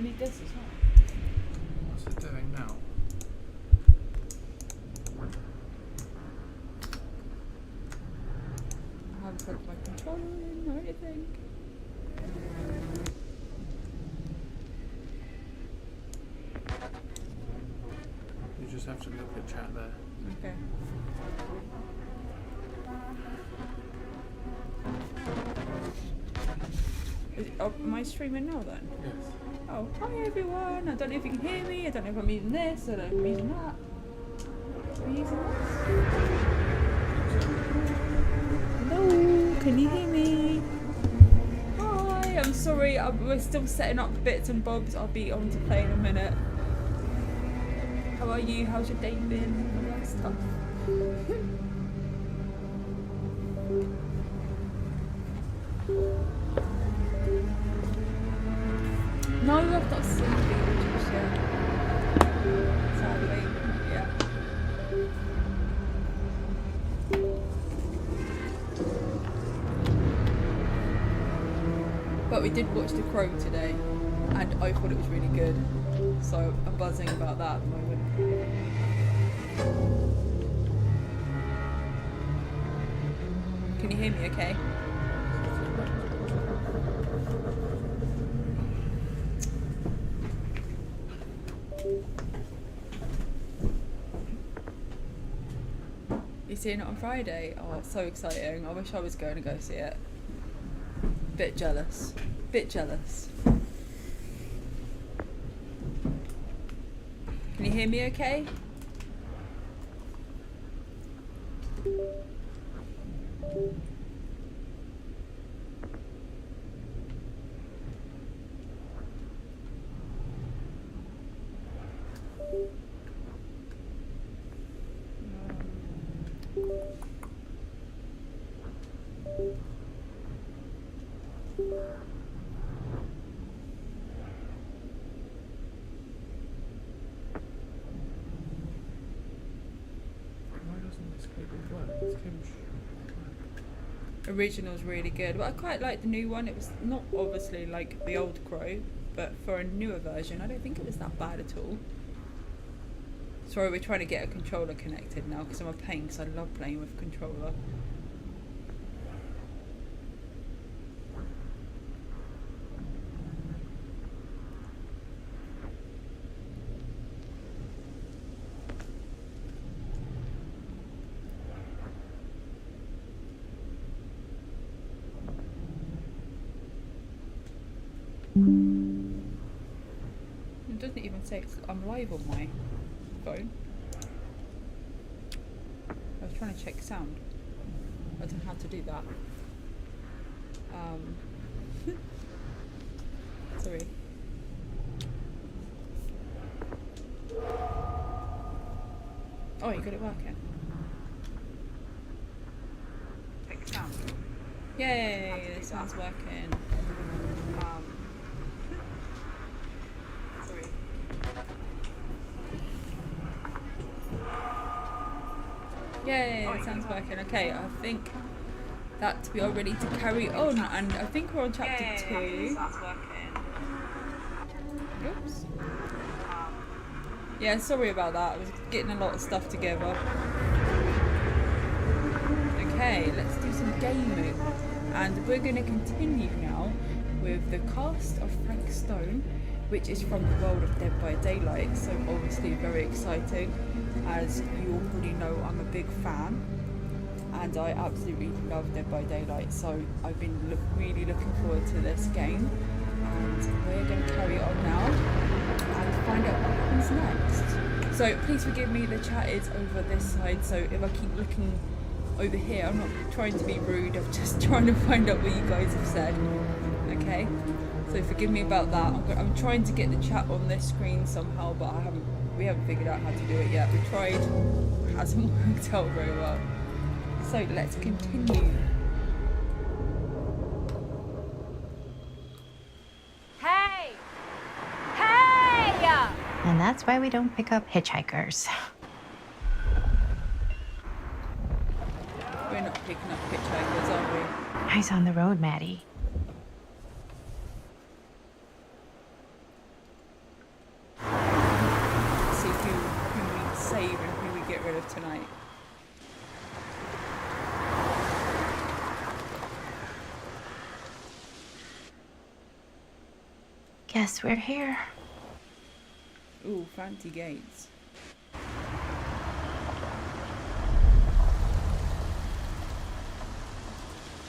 need this as well. What's it doing now? I haven't plugged my controller in or anything. You just have to look at chat there. Okay. Am I streaming now then? Yes. Oh, hi everyone. I don't know if you can hear me. I don't know if I'm using this. I don't know if I'm using that. Are we using this? Hello, can you hear me? Hi, I'm sorry. We're still setting up bits and bobs. I'll be on to play in a minute. How are you? How's your day been? All that stuff. No, I've not seen Beetlejuice yet. Sadly, yeah. But we did watch The Crow today, and I thought it was really good. So I'm buzzing about that at the moment. Can you hear me okay? You seeing it on Friday? Oh, it's so exciting. I wish I was going to go see it. Bit jealous. Bit jealous. Can you hear me okay? Why doesn't this cable work? This cable should work. Original's really good, but I quite like the new one. It was not obviously like the old Crow, but for a newer version, I don't think it was that bad at all. Sorry, we're trying to get a controller connected now because I'm a pain because I love playing with a controller. It doesn't even say I'm live on my phone. I was trying to check sound. I don't know how to do that. Sorry. Oh, you got it working. Check sound. Yay, the sound's working. Sorry. Yay, the sound's working. Okay, I think that we are ready to carry on, and I think we're on chapter 2. Oops. Yeah, sorry about that. I was getting a lot of stuff together. Okay, let's do some gaming. And we're going to continue now with the cast of Frank Stone, which is from the world of Dead by Daylight. So obviously very exciting. As you already know, I'm a big fan. And I absolutely love Dead by Daylight. So I've been really looking forward to this game. And we're going to carry on now and find out what happens next. So please forgive me, the chat is over this side, so if I keep looking over here, I'm not trying to be rude, I'm just trying to find out what you guys have said. Okay, so forgive me about that. I'm trying to get the chat on this screen somehow, but we haven't figured out how to do it yet. We tried, it hasn't worked out very well. So let's continue. And that's why we don't pick up hitchhikers. We're not picking up hitchhikers, are we? Eyes on the road, Maddie. tonight. Guess we're here. Ooh, fancy gates.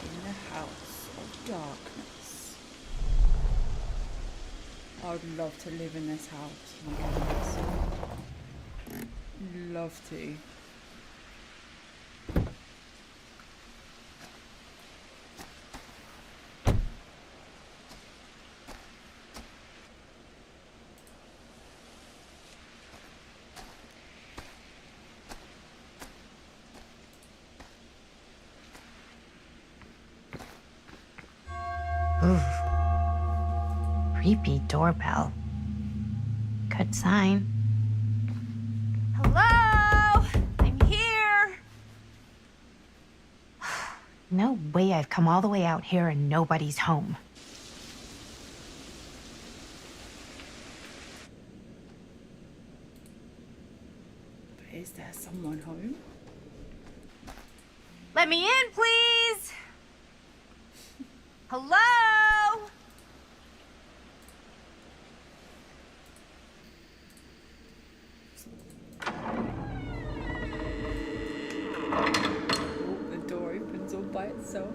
In the house of darkness. I would love to live in this house. My goodness. Love to. Ooh. Creepy doorbell. Good sign. Hello? I'm here. No way I've come all the way out here and nobody's home. But is there someone home? Let me in, please. Hello? Oh, the door opens all by itself.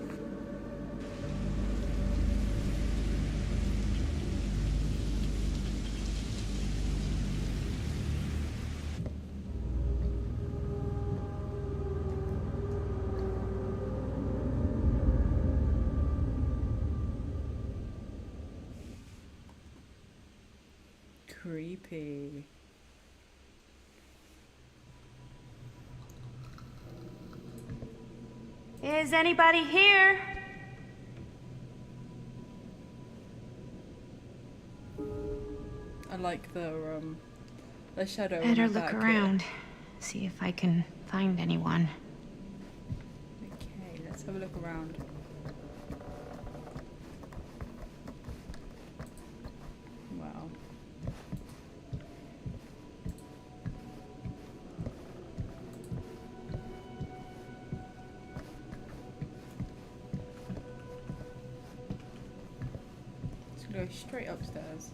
Creepy. Is anybody here? I like the shadow. Better on the look back here. around. See if I can find anyone. Okay, let's have a look around. Wow. Let's go straight upstairs.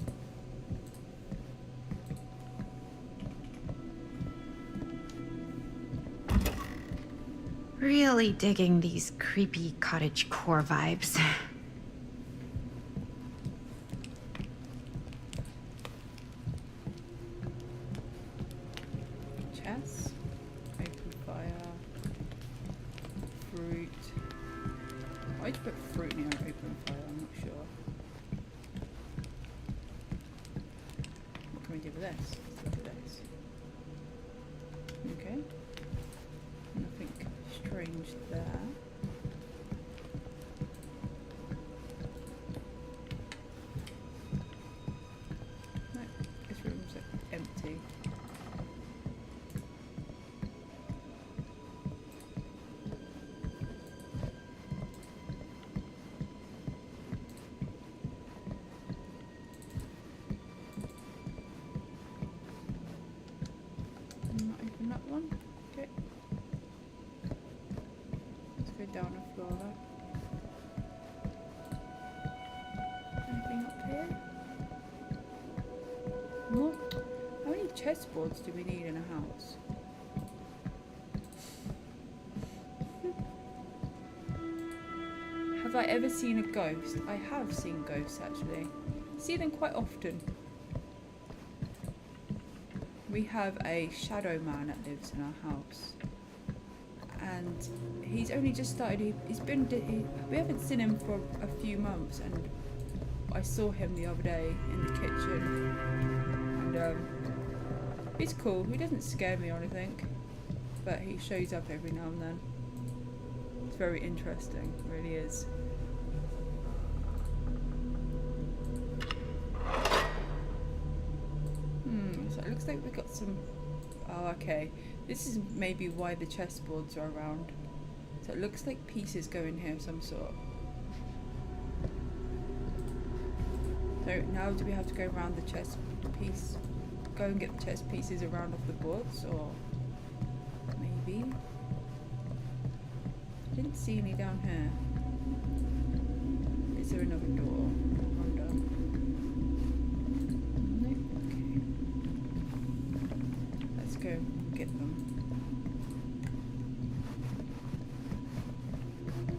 Really digging these creepy cottage core vibes. Chess, open fire, fruit. I'd put fruit near open fire, I'm not sure. What can we do with this? Let's look at this. Okay. Nothing strange there. No, this room's empty. Not open that one. Okay. Let's go down a floor there. Anything up here? More? How many chessboards do we need in a house? Have I ever seen a ghost? I have seen ghosts actually. I see them quite often. We have a shadow man that lives in our house, and he's only just started. We haven't seen him for a few months, and I saw him the other day in the kitchen, and he's cool. He doesn't scare me or anything, but he shows up every now and then. It's very interesting, it really is. So it looks like we've got some. Oh, okay. This is maybe why the chessboards are around. So it looks like pieces go in here of some sort. So now do we have to go around the chess piece? Go and get the chess pieces around off the boards, or maybe? Didn't see any down here. Is there another door? I wonder. Nope. Okay. Let's go and get them.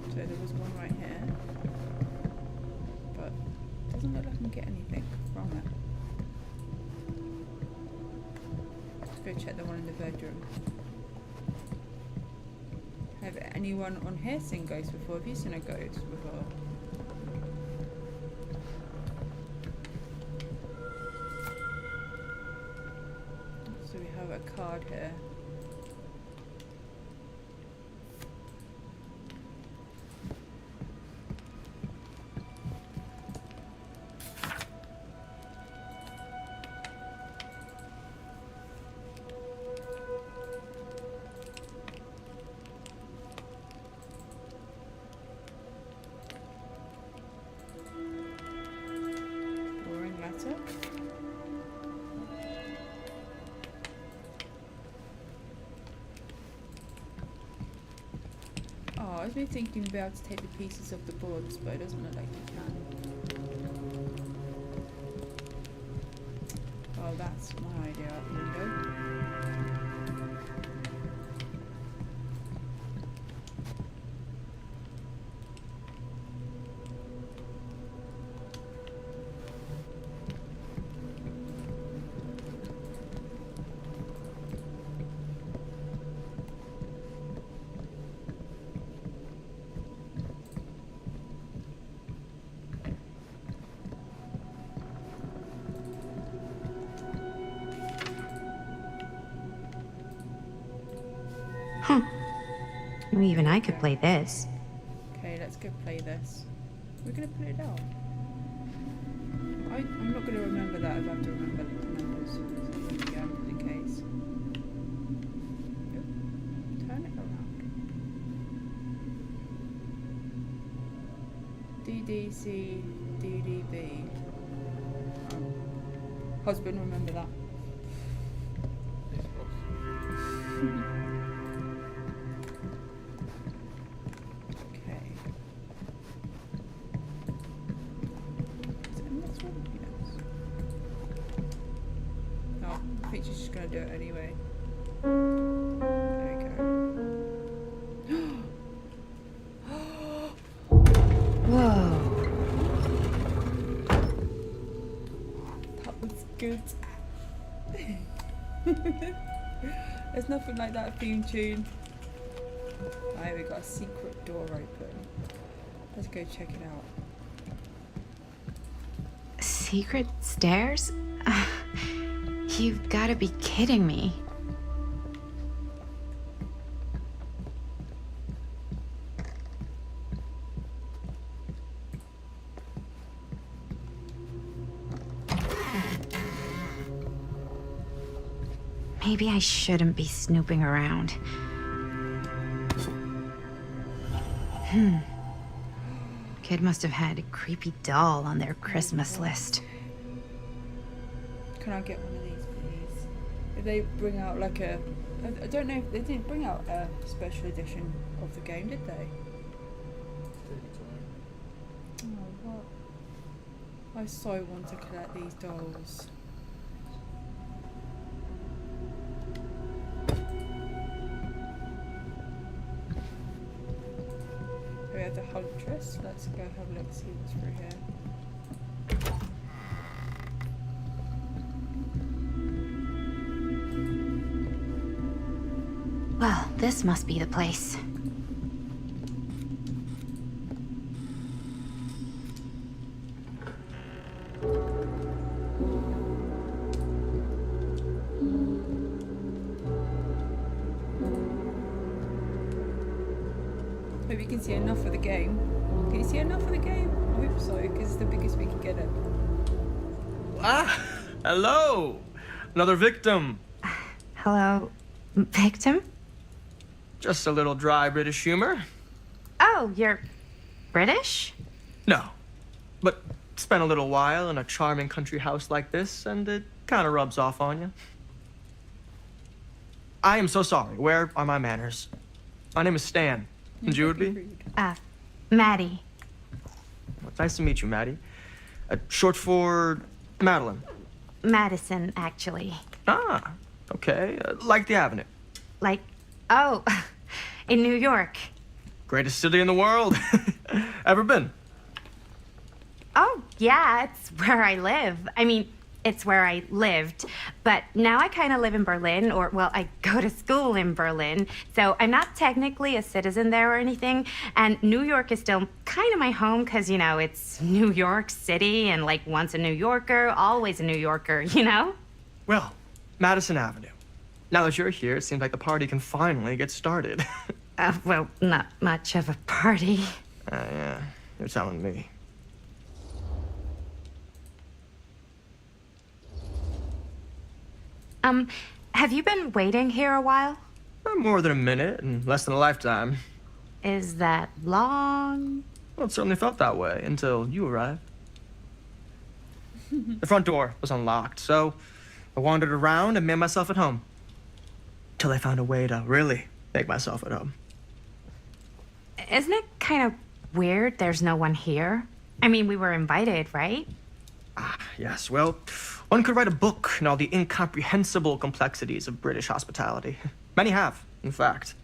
So there was one right here. But it doesn't look like I can get anything from it. Let's go check the one in the bedroom. Have anyone on here seen ghosts before? Have you seen a ghost before? So we have a card here. Boring letter. Oh, I was really thinking you'd be able to take the pieces of the boards, but it doesn't look like you can. Oh, that's my idea out the window. Even I could play this. Okay, let's go play this. We're gonna put it down. I'm not gonna remember that if I have to remember the numbers. So again, just in case. Yep. Turn it around. DDC DDB. Husband, remember that. Yes, boss. Okay. Is it in this one? Yes. No, I think she's just gonna do it anyway. There we go. Whoa. That was good. There's nothing like that theme tune. Alright, we got a secret door open. Let's go check it out. Secret stairs? You've got to be kidding me. Maybe I shouldn't be snooping around. Kid must have had a creepy doll on their Christmas list. Can I get one of these, please? If they bring out like a... I don't know if they didn't bring out a special edition of the game, did they? Oh, what? I so want to collect these dolls. We have the Huntress. Let's go have a look, see what's through here. Well, this must be the place. Hope you can see enough of the game. Can you see enough of the game? I hope so, because it's the biggest we can get it. Ah, hello! Another victim. Hello, victim? Just a little dry British humor. Oh, you're British? No, but spent a little while in a charming country house like this, and it kind of rubs off on you. I am so sorry. Where are my manners? My name is Stan. And you would be? Rude. Maddie. Well, it's nice to meet you, Maddie. Short for Madeline. Madison, actually. Ah, okay. Like the Avenue. Like, oh, in New York. Greatest city in the world. Ever been? Oh, yeah, it's where I live. I mean, it's where I lived. But now I kind of live in Berlin, or, well, I go to school in Berlin. So I'm not technically a citizen there or anything. And New York is still kind of my home because, you know, it's New York City and, like, once a New Yorker, always a New Yorker, you know? Well, Madison Avenue. Now that you're here, it seems like the party can finally get started. Well, not much of a party. Yeah, you're telling me. Have you been waiting here a while? More than a minute and less than a lifetime. Is that long? Well, it certainly felt that way until you arrived. The front door was unlocked, so I wandered around and made myself at home. Till I found a way to really make myself at home. Isn't it kind of weird there's no one here? I mean, we were invited, right? Yes, well, one could write a book on all the incomprehensible complexities of British hospitality. Many have, in fact.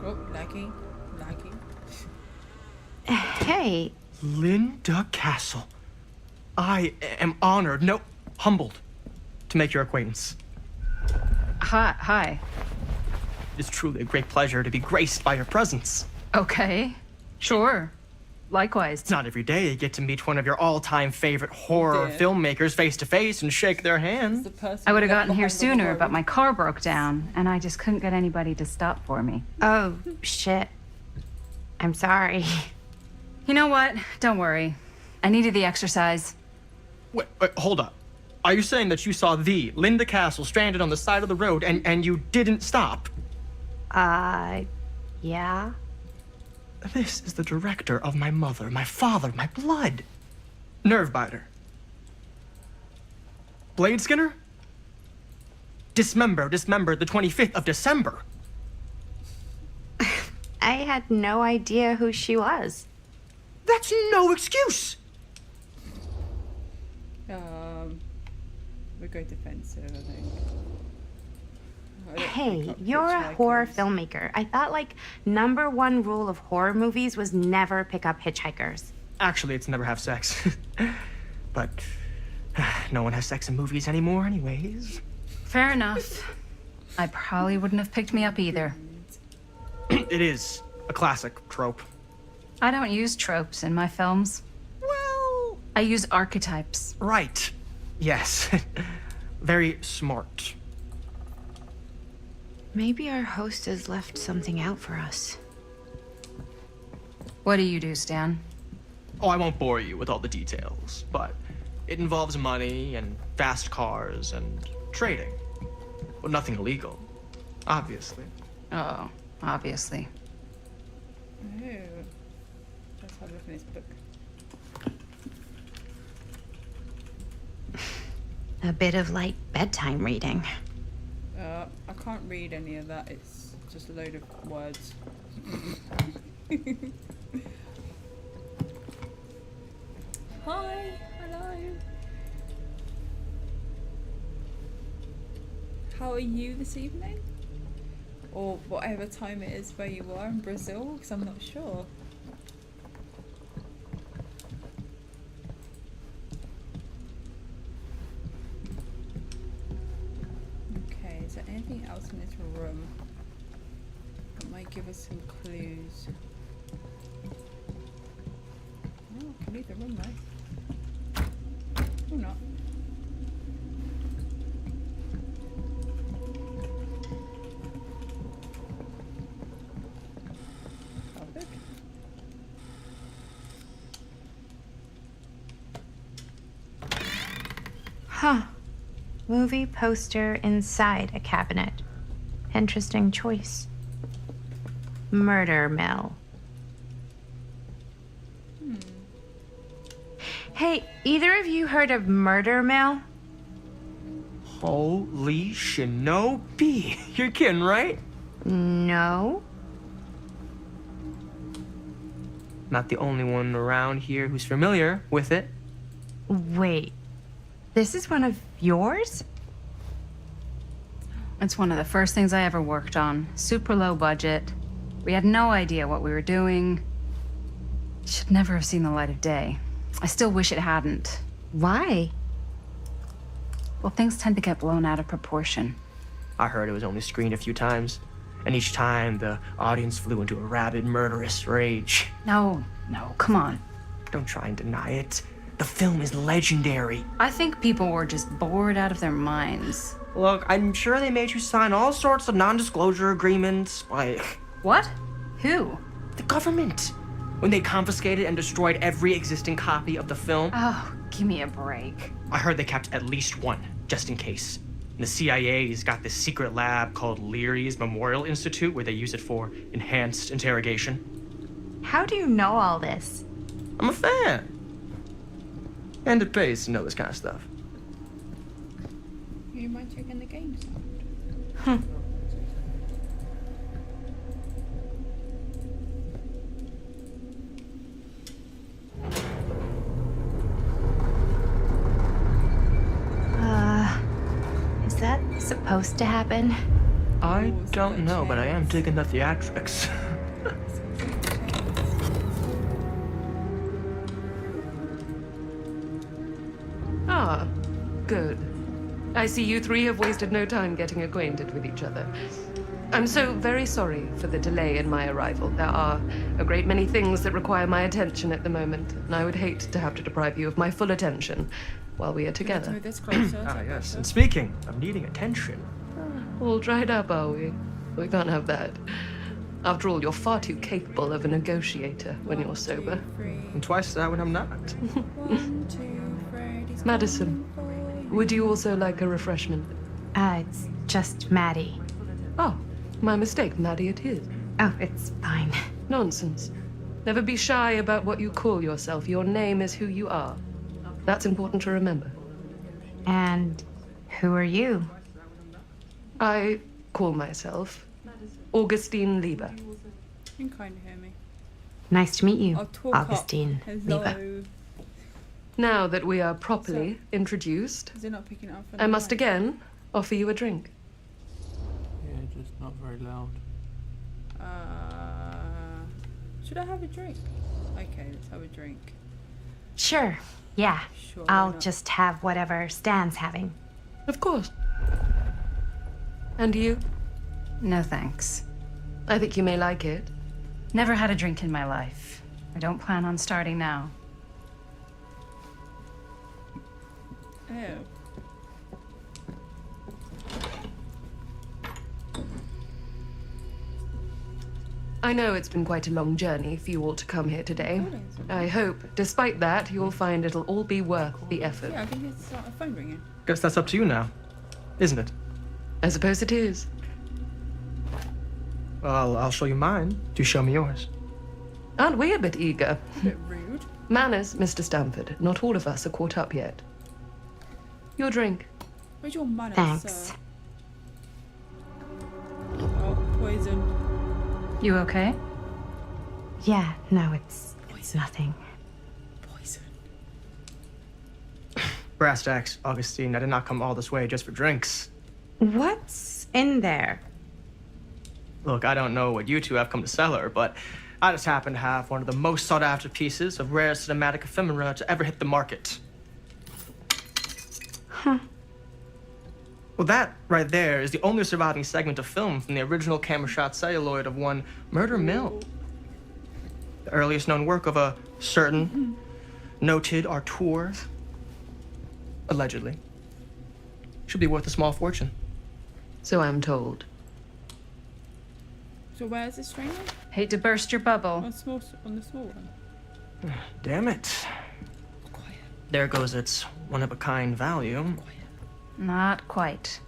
Oh, laggy. Hey, Linda Castle. I am honored, no, humbled, to make your acquaintance. Hi. It is truly a great pleasure to be graced by your presence. Okay. Sure. Likewise. It's not every day you get to meet one of your all-time favorite horror Yeah. filmmakers face to face and shake their hand. The person I would have left gotten here behind on the sooner, road. but my car broke down, and I just couldn't get anybody to stop for me. oh, shit. I'm sorry. You know what? Don't worry. I needed the exercise. Wait, hold up. Are you saying that you saw the Linda Castle stranded on the side of the road and you didn't stop? Yeah? This is the director of my mother, my father, my blood. Nervebiter. Blade Skinner? Dismembered the 25th of December. I had no idea who she was. That's no excuse. We're going defensive, I think. I don't Hey, pick up you're a horror hitchhikers. filmmaker. I thought, like, #1 rule of horror movies was never pick up hitchhikers. Actually, it's never have sex. But no one has sex in movies anymore anyways. Fair enough. I probably wouldn't have picked me up either. It is a classic trope. I don't use tropes in my films. Well, I use archetypes. right. Yes. Very smart. Maybe our host has left something out for us. What do you do, Stan? Oh, I won't bore you with all the details, but it involves money and fast cars and trading. Well, nothing illegal, obviously. Oh, obviously. Oh. Let's have a look in this book. A bit of light bedtime reading. I can't read any of that. It's just a load of words. Hi, hello. How are you this evening? Or whatever time it is where you are in Brazil, because I'm not sure. Okay, is there anything else in this room that might give us some clues? Oh, I can read the room though. Or not. Perfect. Huh. Movie poster inside a cabinet. Interesting choice. Murder Mill. Hey, either of you heard of Murder Mill? Holy shinobi. You're kidding, right? No. Not the only one around here who's familiar with it. Wait. This is one of yours? It's one of the first things I ever worked on. Super low budget. We had no idea what we were doing. Should never have seen the light of day. I still wish it hadn't. Why? Well, things tend to get blown out of proportion. I heard it was only screened a few times, and each time the audience flew into a rabid, murderous rage. No, come on. Don't try and deny it. The film is legendary. I think people were just bored out of their minds. Look, I'm sure they made you sign all sorts of non-disclosure agreements, like What? Who? the government. When they confiscated and destroyed every existing copy of the film, Oh, give me a break. I heard they kept at least one, just in case. And the CIA's got this secret lab called Leary's Memorial Institute where they use it for enhanced interrogation. How do you know all this? I'm a fan. And it pays to know this kind of stuff. You mind checking the game sound? Is that supposed to happen? I Oh, don't such know, but I am chance. digging the theatrics. Ah, good. I see you three have wasted no time getting acquainted with each other. I'm so very sorry for the delay in my arrival. There are a great many things that require my attention at the moment, and I would hate to have to deprive you of my full attention while we are together. Move this closer. Ah, so yes. closer. And speaking of needing attention, All dried up, are we? We can't have that. After all, you're far too capable of a negotiator when you're sober. 1, 2, 3. and twice that when I'm not. 1, 2, 3. He's Madison, coming for you. would you also like a refreshment? It's just Maddie. Oh, my mistake, Maddie it is. Oh, it's fine. Nonsense. Never be shy about what you call yourself. Your name is who you are. That's important to remember. And who are you? I call myself Augustine Lieber. You can kind of hear me. Nice to meet you, I'll talk Augustine up. Hello. Lieber. Now that we are properly introduced, Is it not picking up? on I the must mic? again offer you a drink. Yeah, just not very loud. Should I have a drink? Okay, let's have a drink. Sure, yeah. Sure. why I'll not? just have whatever Stan's having. Of course. And you? No thanks. I think you may like it. Never had a drink in my life. I don't plan on starting now. Oh. I know it's been quite a long journey for you all to come here today. I hope, despite that, you'll find it'll all be worth the effort. Yeah, I think it's a phone ringing. Guess that's up to you now, isn't it? I suppose it is. Well, I'll show you mine. Do you show me yours? Aren't we a bit eager? Bit rude. Manners, Mr. Stanford. Not all of us are caught up yet. Your drink. Where's your manners, Thanks. sir? Oh, poison. You okay? Yeah, no, it's nothing. Poison. Brass tacks, Augustine. I did not come all this way just for drinks. What's in there? Look, I don't know what you two have come to sell her, but I just happen to have one of the most sought-after pieces of rare cinematic ephemera to ever hit the market. Huh. Well, that right there is the only surviving segment of film from the original camera shot celluloid of one Murder Mill. The earliest known work of a certain noted auteur, allegedly. Should be worth a small fortune. So I'm told. So where's this trainer? Hate to burst your bubble. On the small one. Damn it. Quiet. There goes its one-of-a-kind value. Not quite.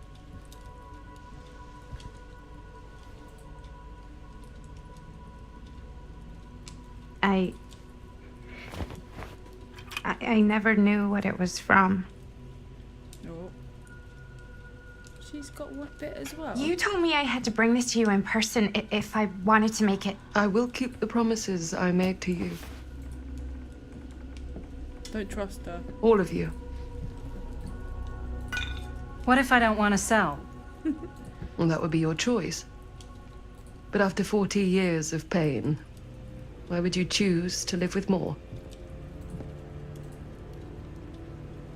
I never knew what it was from. No. got one bit as well? You told me I had to bring this to you in person if I wanted to make it. I will keep the promises I made to you. Don't trust her. All of you. What if I don't want to sell? Well, that would be your choice. But after 40 years of pain, why would you choose to live with more?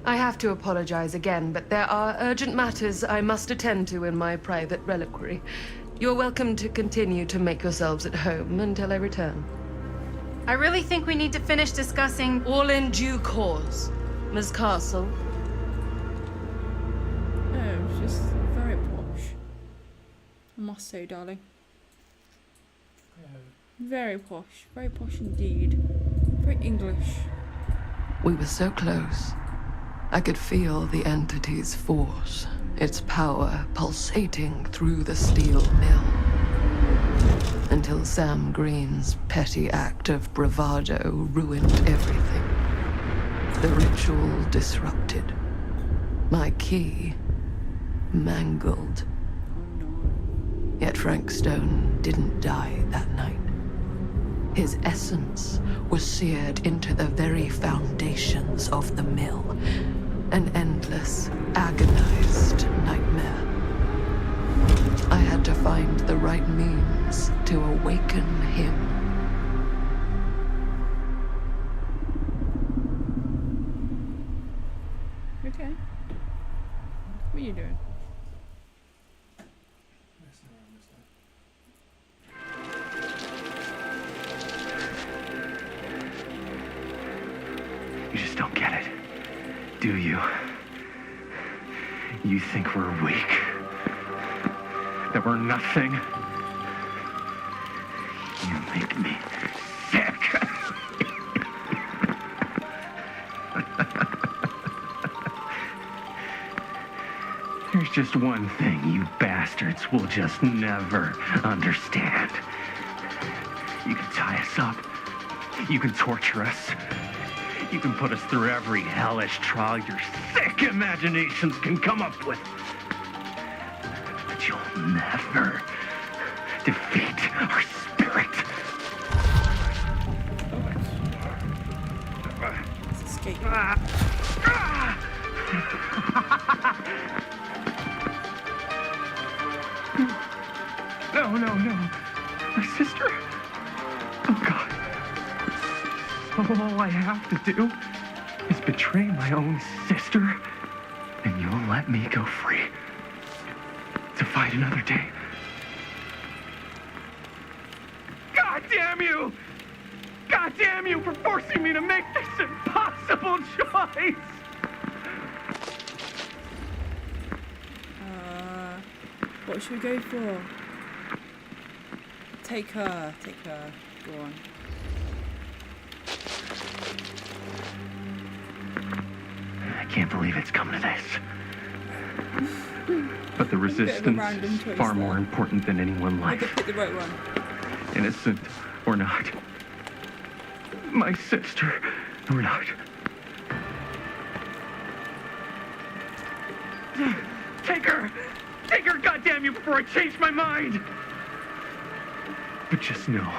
I have to apologize again, but there are urgent matters I must attend to in my private reliquary. You're welcome to continue to make yourselves at home until I return. I really think we need to finish discussing. All in due course, Miss Castle. Oh, it's just very posh. I must say, darling. Very posh indeed. Very English. We were so close. I could feel the entity's force, its power pulsating through the steel mill. Until Sam Green's petty act of bravado ruined everything. The ritual disrupted. My key mangled. Oh no. Yet Frank Stone didn't die that night. His essence was seared into the very foundations of the mill. An endless, agonized nightmare. I had to find the right means to awaken him. Okay. What are you doing? You just don't get it, do you? You think we're weak? That we're nothing? You make me sick. There's just one thing you bastards will just never understand. You can tie us up. You can torture us. You can put us through every hellish trial your sick imaginations can come up with. But you'll never defeat our spirit. Let's escape. No, no, no. My sister? Oh, God. All I have to do is betray my own sister, and you'll let me go free to fight another day. God damn you! God damn you for forcing me to make this impossible choice! What should we go for? Take her. Go on. I can't believe it's come to this. But the random resistance choice is far there. more important than any one I could life, pick the right one. innocent or not. My sister or not. Take her! Take her, goddamn you, before I change my mind! But just know,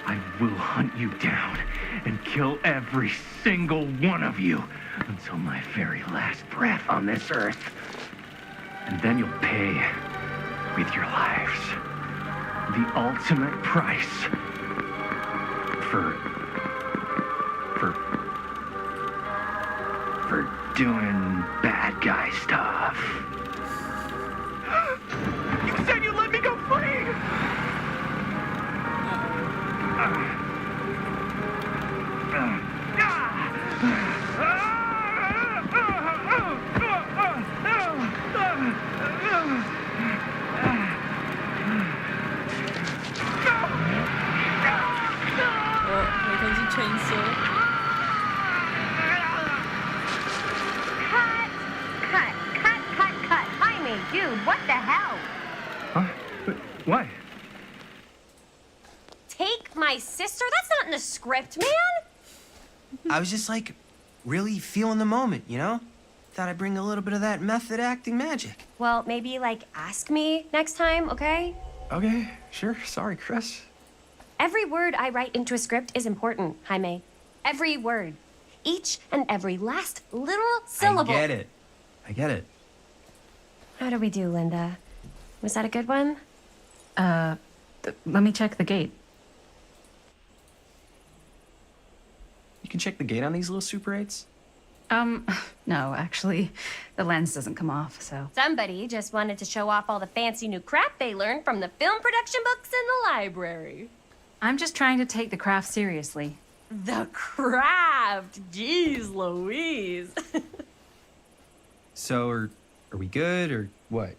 I will hunt you down and kill every single one of you until my very last breath on this earth. And then you'll pay with your lives. The ultimate price for doing bad guy stuff. You said you'd let me go free! Oh, here comes a chainsaw. Cut. Jaime, dude, what the hell? Huh? What? Take my sister? That's not in the script, man. I was just like really feeling the moment, you know? Thought I'd bring a little bit of that method acting magic. Well, maybe, like, ask me next time, okay? Okay, sure. Sorry, Chris. Every word I write into a script is important, Jaime. Every word. Each and every last little syllable. I get it. I get it. How do we do, Linda? Was that a good one? Let me check the gate. You can check the gate on these little Super 8s? No, actually, the lens doesn't come off, so. Somebody just wanted to show off all the fancy new crap they learned from the film production books in the library. I'm just trying to take the craft seriously. The craft! Jeez Louise! So, are we good, or what?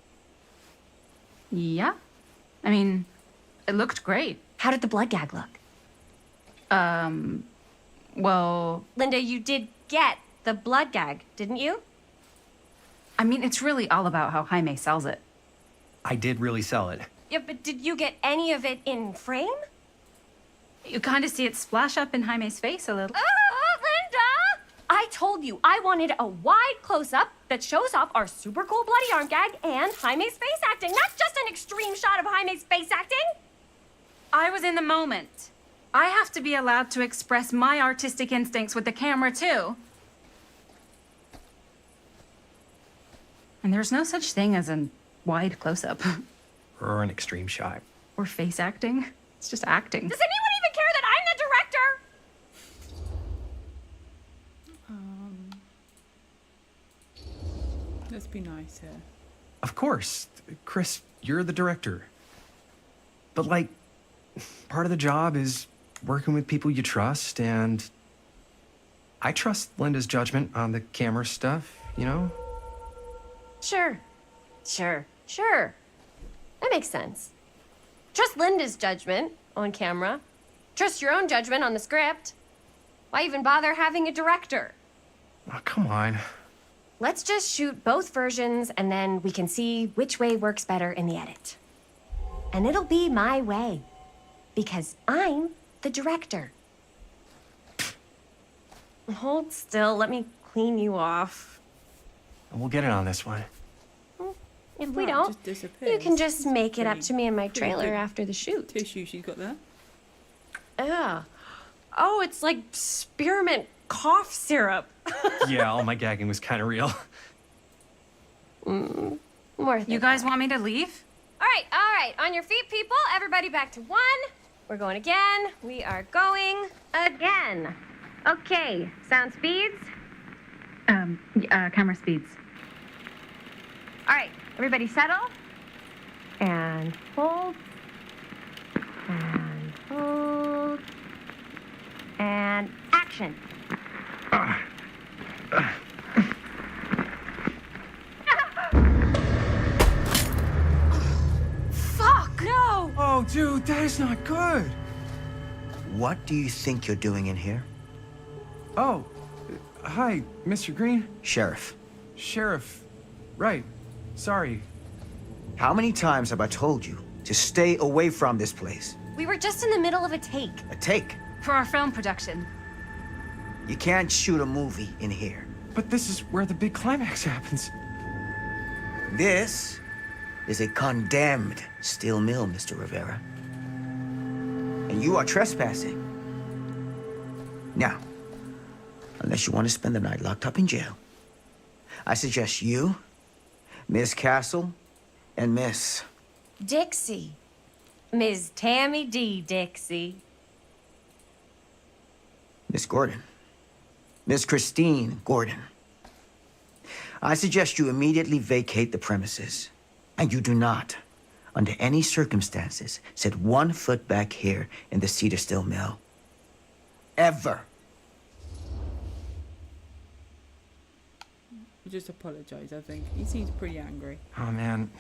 Yeah? I mean, it looked great. How did the blood gag look? Well, Linda, you did get the blood gag, didn't you? I mean, it's really all about how Jaime sells it. I did really sell it. Yeah, but did you get any of it in frame? You kind of see it splash up in Jaime's face a little. Oh, Linda! I told you I wanted a wide close-up that shows off our super cool bloody arm gag and Jaime's face acting, not just an extreme shot of Jaime's face acting. I was in the moment. I have to be allowed to express my artistic instincts with the camera, too. And there's no such thing as a wide close-up. Or an extreme shot. Or face acting. It's just acting. Does anyone even care that I'm the director? Let's be nice here. Of course. Chris, you're the director. But, like, part of the job is working with people you trust, and I trust Linda's judgment on the camera stuff, you know? Sure. That makes sense. Trust Linda's judgment on camera. Trust your own judgment on the script. Why even bother having a director? Oh, come on. Let's just shoot both versions and then we can see which way works better in the edit. And it'll be my way. Because I'm the director. Hold still, let me clean you off. We'll get it on this one. If we Right, don't, just disappears. you can just make it up Pretty- to me in my pretty trailer good after the shoot. Tissue she's got there. Yeah. Oh, it's like spearmint cough syrup. Yeah, all my gagging was kind of real. Worth You it. guys want me to leave? All right. On your feet, people. Everybody back to one. We're going again. We are going again. Okay, sound speeds. Camera speeds. All right, everybody settle. And hold. And hold. And action. Fuck! No! Oh, dude, that is not good. What do you think you're doing in here? Oh, hi, Mr. Green. Sheriff, Sheriff. Right. Sorry. how many times have I told you to stay away from this place? We were just in the middle of a take. A take. For our film production. You can't shoot a movie in here. But this is where the big climax happens. This is a condemned steel mill, Mr. Rivera. And you are trespassing. Now, unless you want to spend the night locked up in jail, I suggest you, Miss Castle, and Miss... Dixie. Ms. Tammy D. Dixie. Miss Gordon. Miss Christine Gordon. I suggest you immediately vacate the premises. And you do not, under any circumstances, set 1 foot back here in the Cedar Steel Mill. Ever. Just apologise, I think. He seems pretty angry. Oh, man.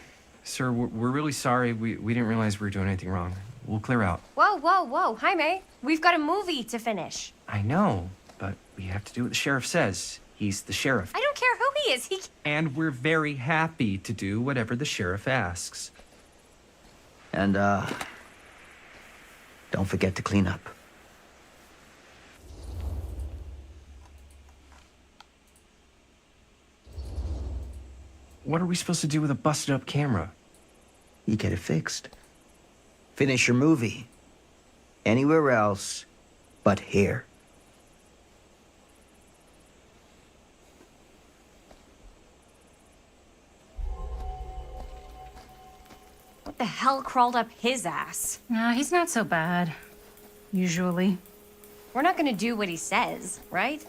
Sir, we're really sorry. We didn't realize we were doing anything wrong. We'll clear out. Whoa. Jaime, we've got a movie to finish. I know, but we have to do what the sheriff says. He's the sheriff. I don't care who he is. And we're very happy to do whatever the sheriff asks. And, don't forget to clean up. what are we supposed to do with a busted up camera? You get it fixed. Finish your movie. Anywhere else but here. What the hell crawled up his ass? Nah, he's not so bad. Usually. We're not gonna do what he says, right?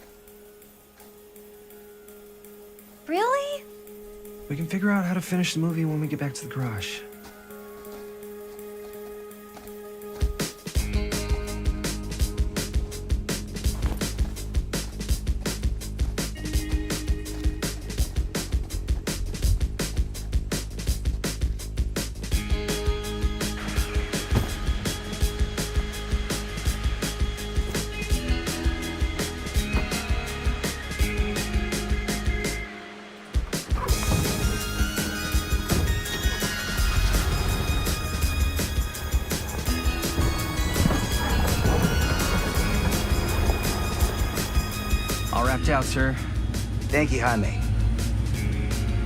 Really? We can figure out how to finish the movie when we get back to the garage. All wrapped out, sir. Thank you, Jaime.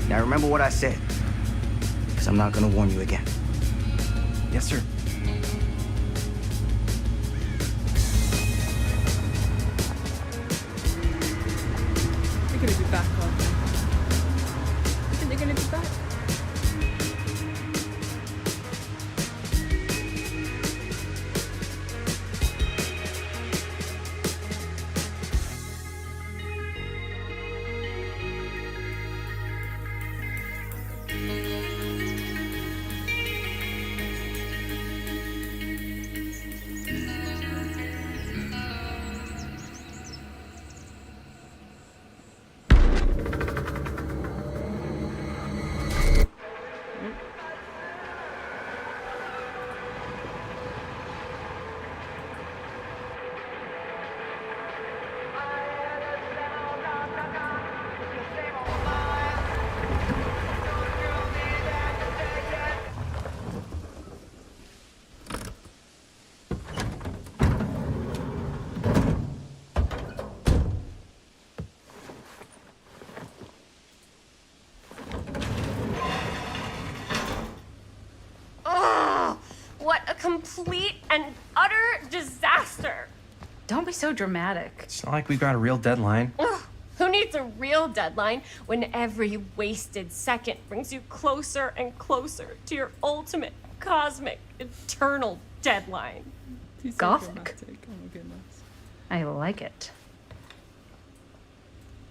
Now remember what I said, because I'm not gonna warn you again. Yes, sir. They're gonna be back, aren't they? You think they're gonna be back? What a complete and utter disaster! Don't be so dramatic. It's not like we've got a real deadline. Ugh, who needs a real deadline when every wasted second brings you closer and closer to your ultimate, cosmic, eternal deadline? He's so Gothic. dramatic. Oh my goodness. I like it.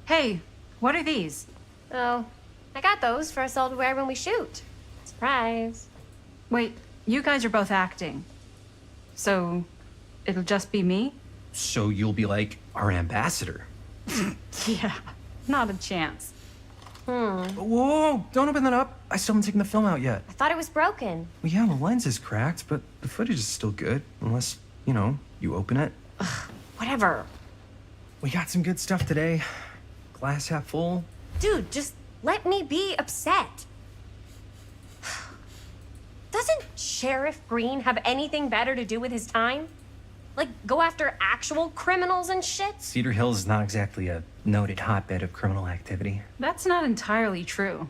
Hey, what are these? Oh, I got those for us all to wear when we shoot. Surprise. Wait, you guys are both acting. So, it'll just be me? So you'll be like our ambassador. Yeah, not a chance. Whoa, don't open that up. I still haven't taken the film out yet. I thought it was broken. Well, yeah, the lens is cracked, but the footage is still good. Unless, you open it. Whatever. We got some good stuff today. Glass half full. Dude, just let me be upset. Doesn't Sheriff Green have anything better to do with his time? Like, go after actual criminals and shit? Cedar Hills is not exactly a noted hotbed of criminal activity. That's not entirely true.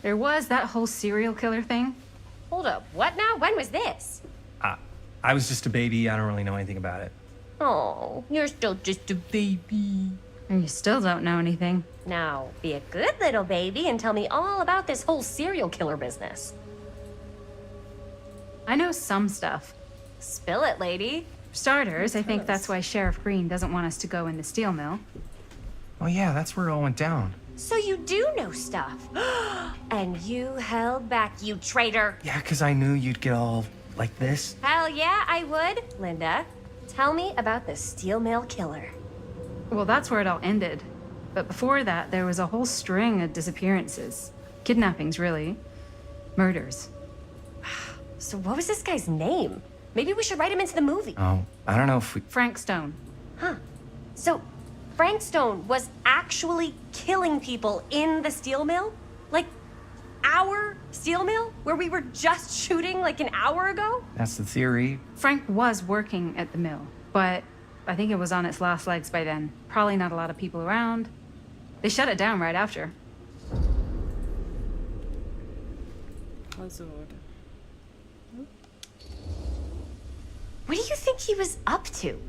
There was that whole serial killer thing. Hold up, what now? When was this? I was just a baby. I don't really know anything about it. Oh, you're still just a baby. And you still don't know anything. Now, be a good little baby and tell me all about this whole serial killer business. I know some stuff. Spill it, lady. For starters, I think us. that's why Sheriff Green doesn't want us to go in the steel mill. Oh yeah, that's where it all went down. So you do know stuff. And you held back, you traitor. Yeah, because I knew you'd get all like this. Hell yeah, I would. Linda, tell me about the steel mill killer. Well, that's where it all ended. But before that, there was a whole string of disappearances. Kidnappings, really. Murders. So what was this guy's name? Maybe we should write him into the movie. Oh, I don't know if we... Frank Stone. Huh. So Frank Stone was actually killing people in the steel mill? Like, our steel mill? Where we were just shooting like an hour ago? That's the theory. Frank was working at the mill, but I think it was on its last legs by then. Probably not a lot of people around. They shut it down right after. puzzled. What do you think he was up to?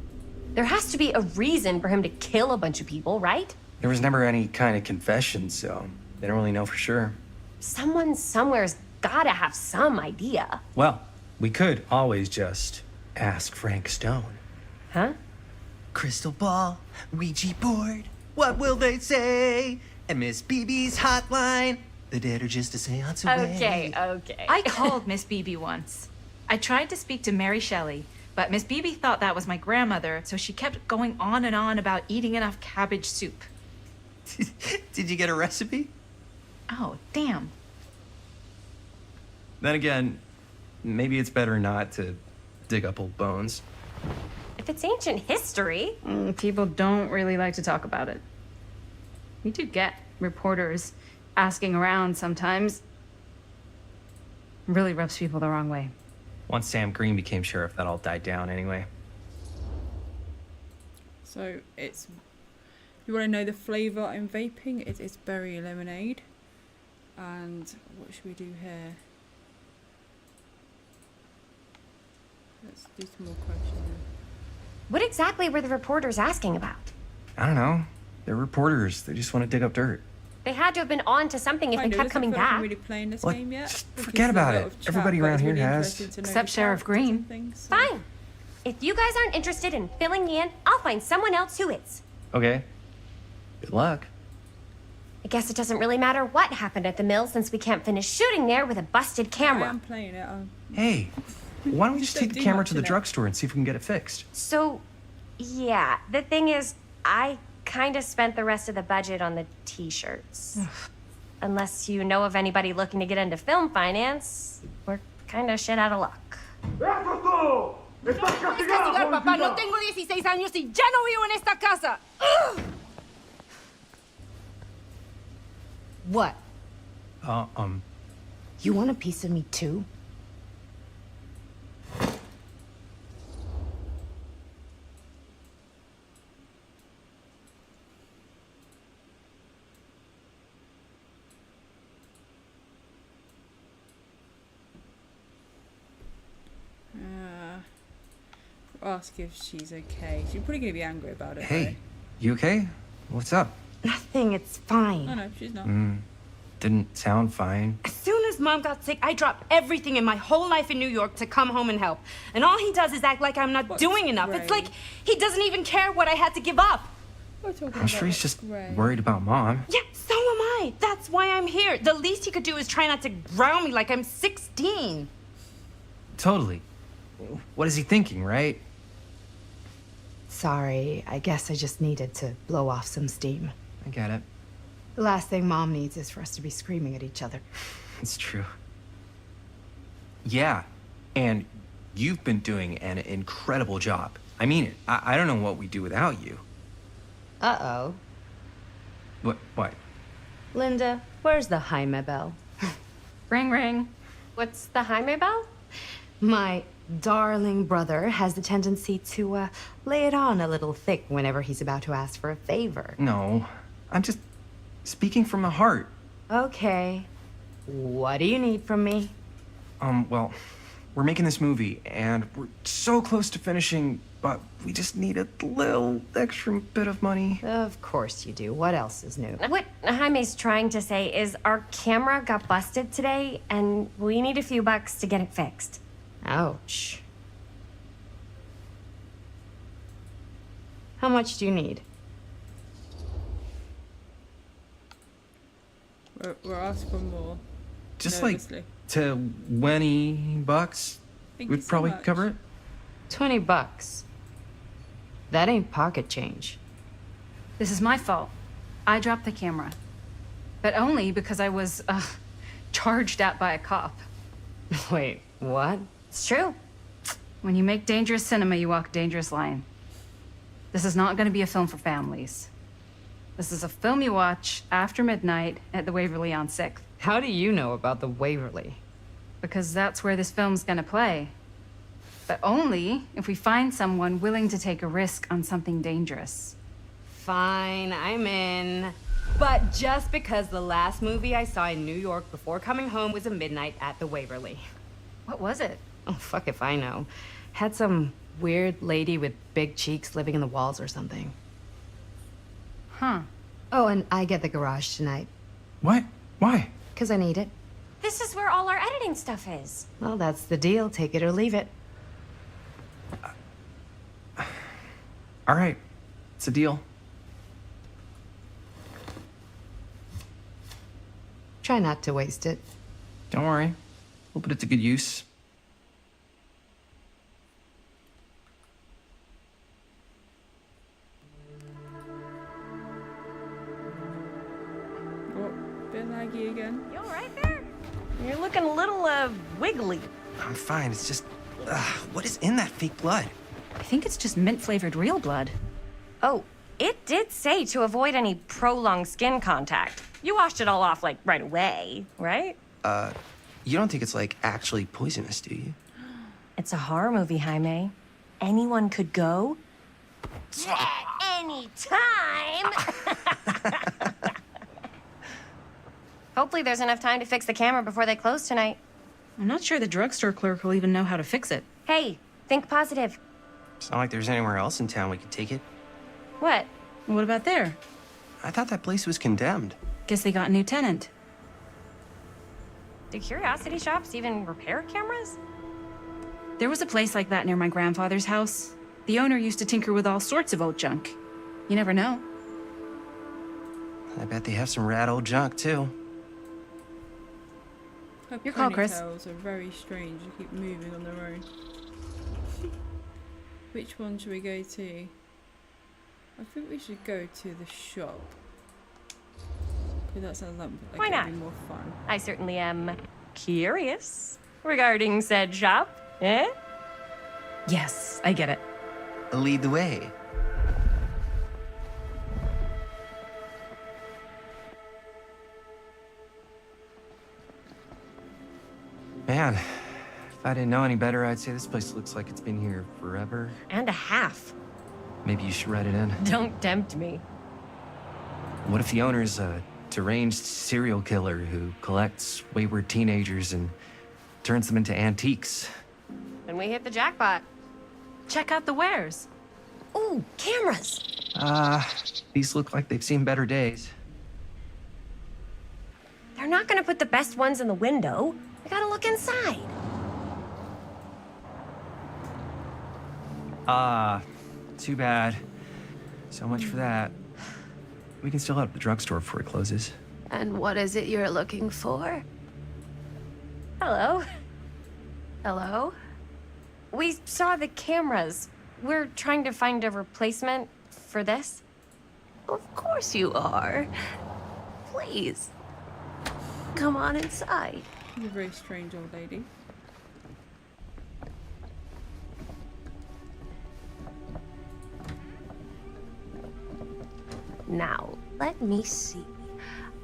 There has to be a reason for him to kill a bunch of people, right? There was never any kind of confession, so they don't really know for sure. Someone somewhere's gotta have some idea. Well, we could always just ask Frank Stone. Huh? Crystal ball, Ouija board, what will they say? And Miss BB's hotline, the dead are just a seance away. Okay. I called Miss Beebe once. I tried to speak to Mary Shelley, but Miss Beebe thought that was my grandmother, so she kept going on and on about eating enough cabbage soup. Did you get a recipe? Oh, damn. Then again, maybe it's better not to dig up old bones. If it's ancient history. People don't really like to talk about it. We do get reporters asking around sometimes. Really rubs people the wrong way. Once Sam Green became sheriff, that all died down anyway. So it's, you want to know the flavour I'm vaping? It's berry lemonade. And what should we do here? Let's do some more questions. What exactly were the reporters asking about? I don't know. They're reporters. They just want to dig up dirt. They had to have been on to something if they kept coming I back. really playing this What? game yet. Just We can forget see a about lot it. of chat, Everybody but around it's here really has. interesting to know Except the Sheriff characters and Green. things, so- Fine. If you guys aren't interested in filling me in, I'll find someone else who is. Okay. Good luck. I guess it doesn't really matter what happened at the mill since we can't finish shooting there with a busted I camera. am playing it. Hey, why don't we just Don't take the do camera much to the in it. drugstore and see if we can get it fixed? So, yeah, the thing is, I kind of spent the rest of the budget on the t-shirts. Unless you know of anybody looking to get into film finance, we're kind of shit out of luck. Papá, no tengo 16 años y ya no vivo en esta casa. What? You want a piece of me too? Ask if she's okay. She's probably gonna be angry about it. Hey, you okay? What's up? Nothing, it's though. fine. Oh no, she's not. Didn't sound fine. As soon as Mom got sick, I dropped everything in my whole life in New York to come home and help. And all he does is act like I'm not What's doing enough. It's Gray? like he doesn't even care what I had to give up. We're talking I'm sure about he's just Gray. worried about Mom. Yeah, so am I. That's why I'm here. The least he could do is try not to ground me like I'm 16. Totally. What is he thinking, right? Sorry, I guess I just needed to blow off some steam. I get it. The last thing Mom needs is for us to be screaming at each other. It's true. Yeah, and you've been doing an incredible job. I mean it. I don't know what we'd do without you. Uh-oh. What? Linda, where's the Jaime bell? Ring, ring. What's the Jaime bell? My darling brother has the tendency to lay it on a little thick whenever he's about to ask for a favor. No, I'm just speaking from the heart. Okay. What do you need from me? Well, we're making this movie, and we're so close to finishing, but we just need a little extra bit of money. Of course you do. What else is new? What Jaime's trying to say is our camera got busted today, and we need a few bucks to get it fixed. Ouch. How much do you need? We're asking for more. Just Nervously. like $20 Thank you would so probably much. cover it. $20. That ain't pocket change. This is my fault. I dropped the camera. But only because I was, charged at by a cop. Wait, what? It's true. When you make dangerous cinema, you walk a dangerous line. This is not going to be a film for families. This is a film you watch after midnight at the Waverly on 6th. How do you know about the Waverly? Because that's where this film's going to play. But only if we find someone willing to take a risk on something dangerous. Fine, I'm in. But just because the last movie I saw in New York before coming home was A Midnight at the Waverly. What was it? Oh, fuck if I know. Had some weird lady with big cheeks living in the walls or something. Huh. Oh, and I get the garage tonight. What? Why? Because I need it. This is where all our editing stuff is. Well, that's the deal. Take it or leave it. All right. It's a deal. Try not to waste it. Don't worry. We'll put it to good use. Oh, bit laggy again. You all right there? You're looking a little, wiggly. I'm fine. It's just, what is in that fake blood? I think it's just mint-flavored real blood. Oh, it did say to avoid any prolonged skin contact. You washed it all off, like, right away, right? You don't think it's, like, actually poisonous, do you? It's a horror movie, Jaime. Anyone could go at any time. Hopefully there's enough time to fix the camera before they close tonight. I'm not sure the drugstore clerk will even know how to fix it. Hey, think positive. It's not like there's anywhere else in town we could take it. What? What about there? I thought that place was condemned. Guess they got a new tenant. Do curiosity shops even repair cameras? There was a place like that near my grandfather's house. The owner used to tinker with all sorts of old junk. You never know. I bet they have some rad old junk, too. Her Your call, Chris. ponytails are very strange. They keep moving on their own. Which one should we go to? I think we should go to the shop. Because that sounds like Why it'd not? be more fun. I certainly am curious regarding said shop. Eh? Yes, I get it. Lead the way. Man, if I didn't know any better, I'd say this place looks like it's been here forever. And a half. Maybe you should write it in. Don't tempt me. What if the owner's a deranged serial killer who collects wayward teenagers and turns them into antiques? Then we hit the jackpot. Check out the wares. Ooh, cameras. These look like they've seen better days. They're not gonna put the best ones in the window. We gotta look inside. Too bad. So much for that. We can still head up the drugstore before it closes. And what is it you're looking for? Hello. Hello? We saw the cameras. We're trying to find a replacement for this. Of course you are. Please. Come on inside. She's a very strange old lady. Now, let me see.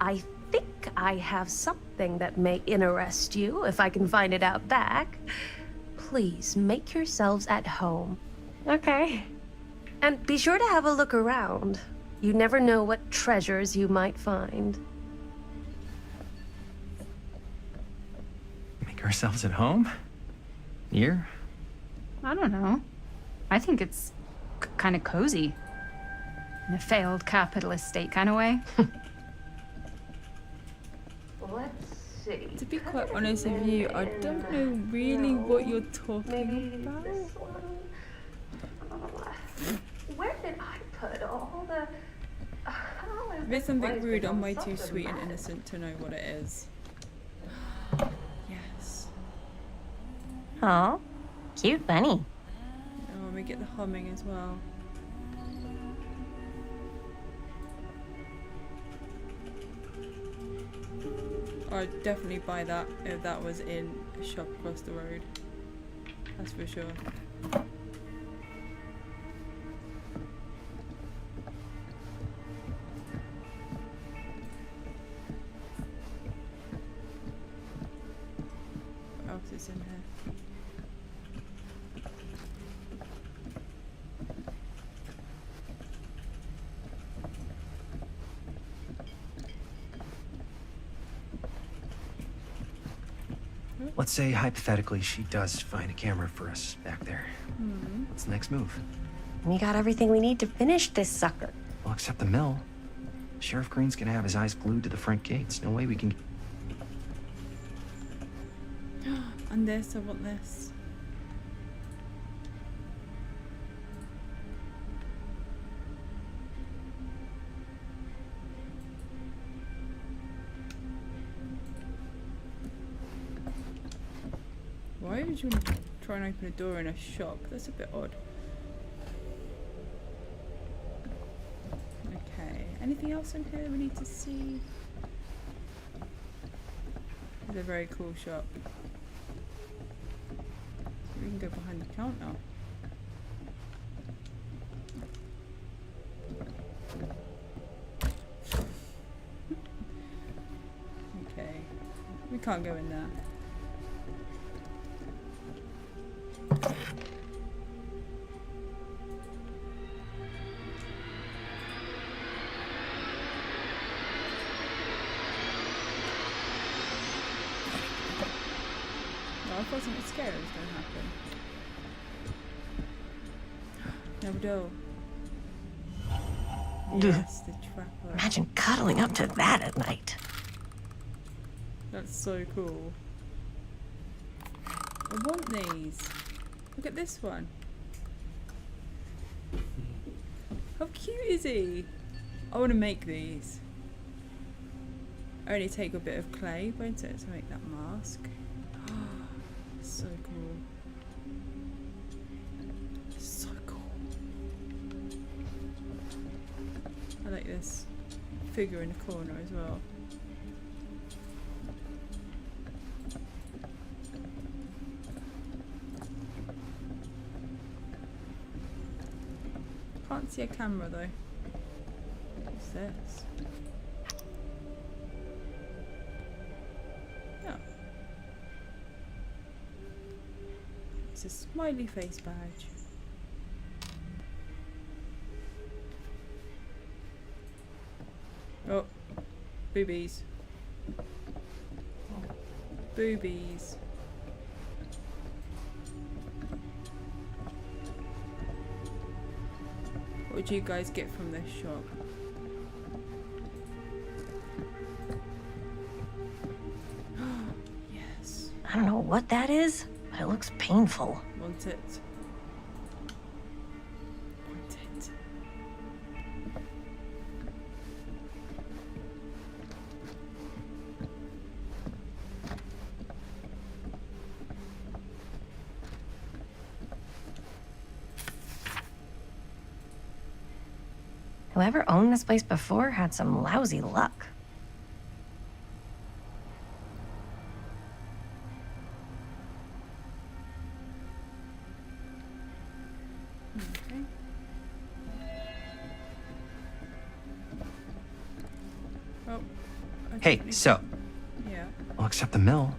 I think I have something that may interest you, if I can find it out back. Please make yourselves at home. Okay. And be sure to have a look around. You never know what treasures you might find. Make ourselves at home? Here? I don't know. I think it's kind of cozy. In a failed capitalist state kind of way. Let's see. To be quite honest with you, I don't know really what you're talking about. Where did I put all the... If it's something rude, I'm way too sweet and innocent to know what it is. Yes. Oh, cute bunny. Oh, we get the humming as well. I'd definitely buy that if that was in a shop across the road. That's for sure. What else is in here? let's say hypothetically she does find a camera for us back there. What's the next move? We got everything we need to finish this sucker. Well, except the mill. Sheriff Green's gonna have his eyes glued to the front gates. No way we can... And this, I want this. Why would you want to try and open a door in a shop? That's a bit odd. Okay, anything else in here we need to see? It's a very cool shop. We can go behind the counter. Okay, we can't go in there. I wasn't scared it was going to happen. No door. Yes, the trapper. Imagine cuddling up to that at night. That's so cool. I want these. Look at this one. How cute is he? I want to make these. I only take a bit of clay, won't it, to make that mask. So cool. So cool. I like this figure in the corner as well. Can't see a camera though. What's this? Oh. It's a smiley face badge. Oh, boobies. Boobies. What would you guys get from this shop? Yes. I don't know what that is, but it looks painful. Want it. Want it. Whoever owned this place before had some lousy luck. Okay. Oh. I Hey, definitely- so, Yeah. well, except the mill.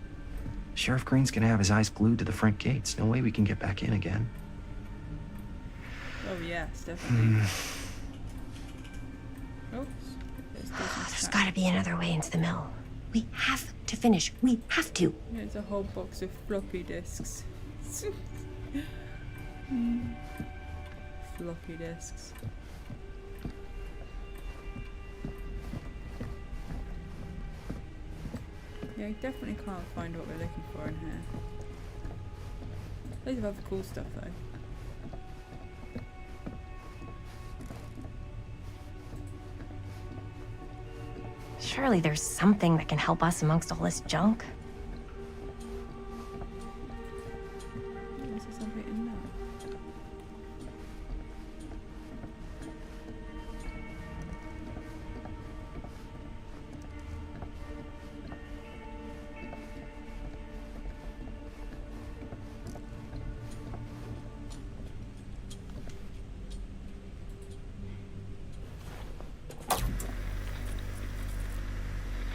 Sheriff Green's gonna have his eyes glued to the front gates. No way we can get back in again. Oh yes, definitely. Oops. There's gotta be another way into the mill. We have to finish. We have to. Here's a whole box of floppy disks. Floppy disks. Yeah, I definitely can't find what we're looking for in here. Loads of other cool stuff though. Surely there's something that can help us amongst all this junk. Is there something in there?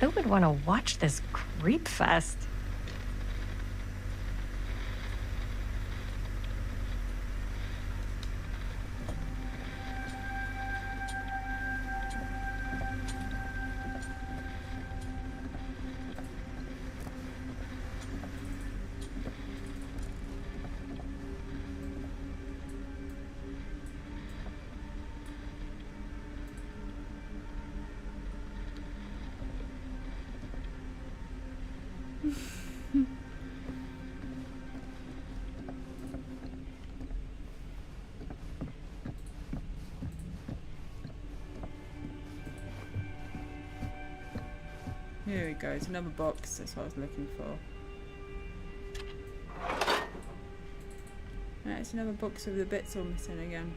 Who would want to watch this creep fest? Here we go. It's another box. That's what I was looking for. Right, it's another box with the bits all missing again.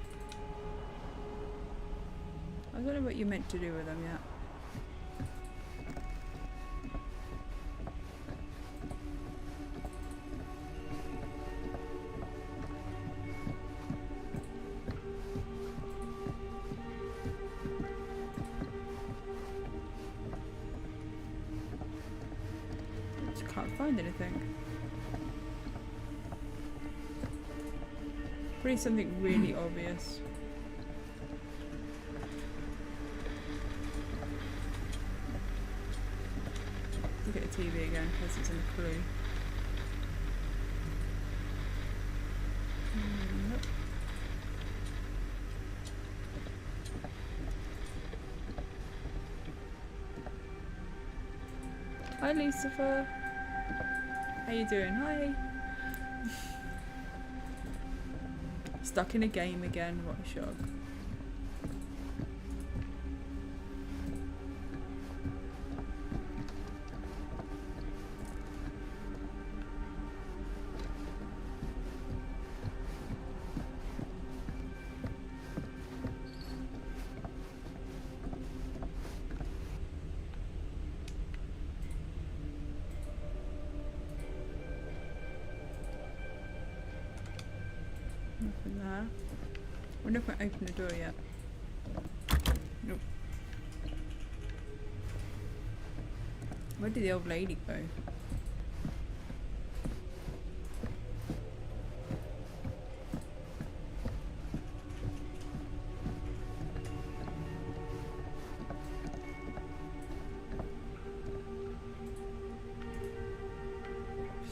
I don't know what you meant to do with them yet. Just can't find anything. Probably something really obvious. Look at the TV again, because it's in a clue. Nope. Hi Lucifer. How you doing? Hi. Stuck in a game again, what a shock. Nothing there. Wonder if I open the door yet. Nope. Where did the old lady go?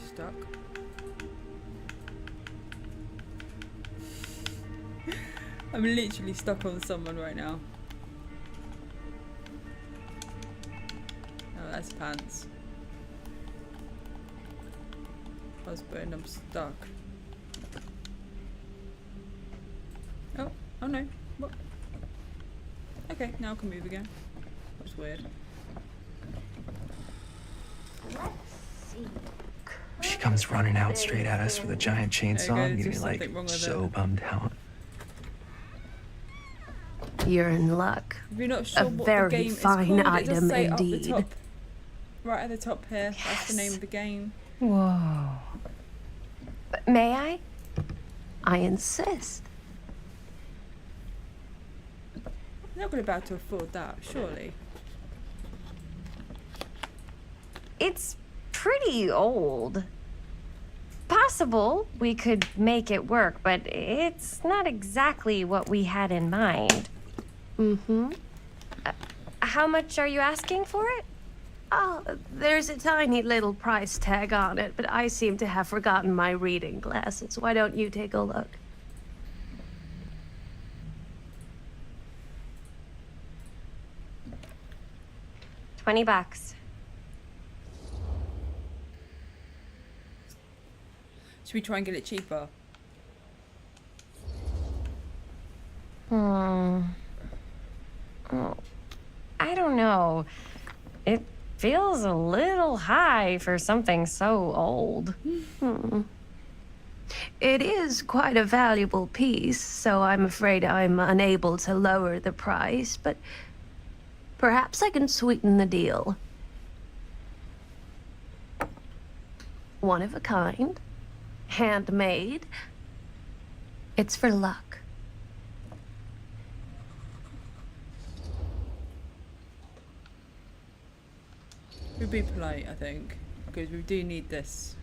Stuck. I'm literally stuck on someone right now. Oh, that's pants. Husband, I'm stuck. Oh, oh no. What? Okay, now I can move again. That was weird. Let's see. She comes running out straight at us with a giant chainsaw and you'd be like so bummed out. You're in luck. If you're not sure A what very the game fine is called, it does item say up the indeed. top, right at the top here. That's the name of the game. Whoa. May I? I insist. You're not going to be able to afford that, surely. It's pretty old. Possible we could make it work, but it's not exactly what we had in mind. Mm-hmm. How much are you asking for it? Oh, there's a tiny little price tag on it, but I seem to have forgotten my reading glasses. Why don't you take a look? $20. Should we try and get it cheaper? Oh, I don't know. It feels a little high for something so old. It is quite a valuable piece, so I'm afraid I'm unable to lower the price, but perhaps I can sweeten the deal. One of a kind, handmade. It's for luck. We'd be polite, I think, because we do need this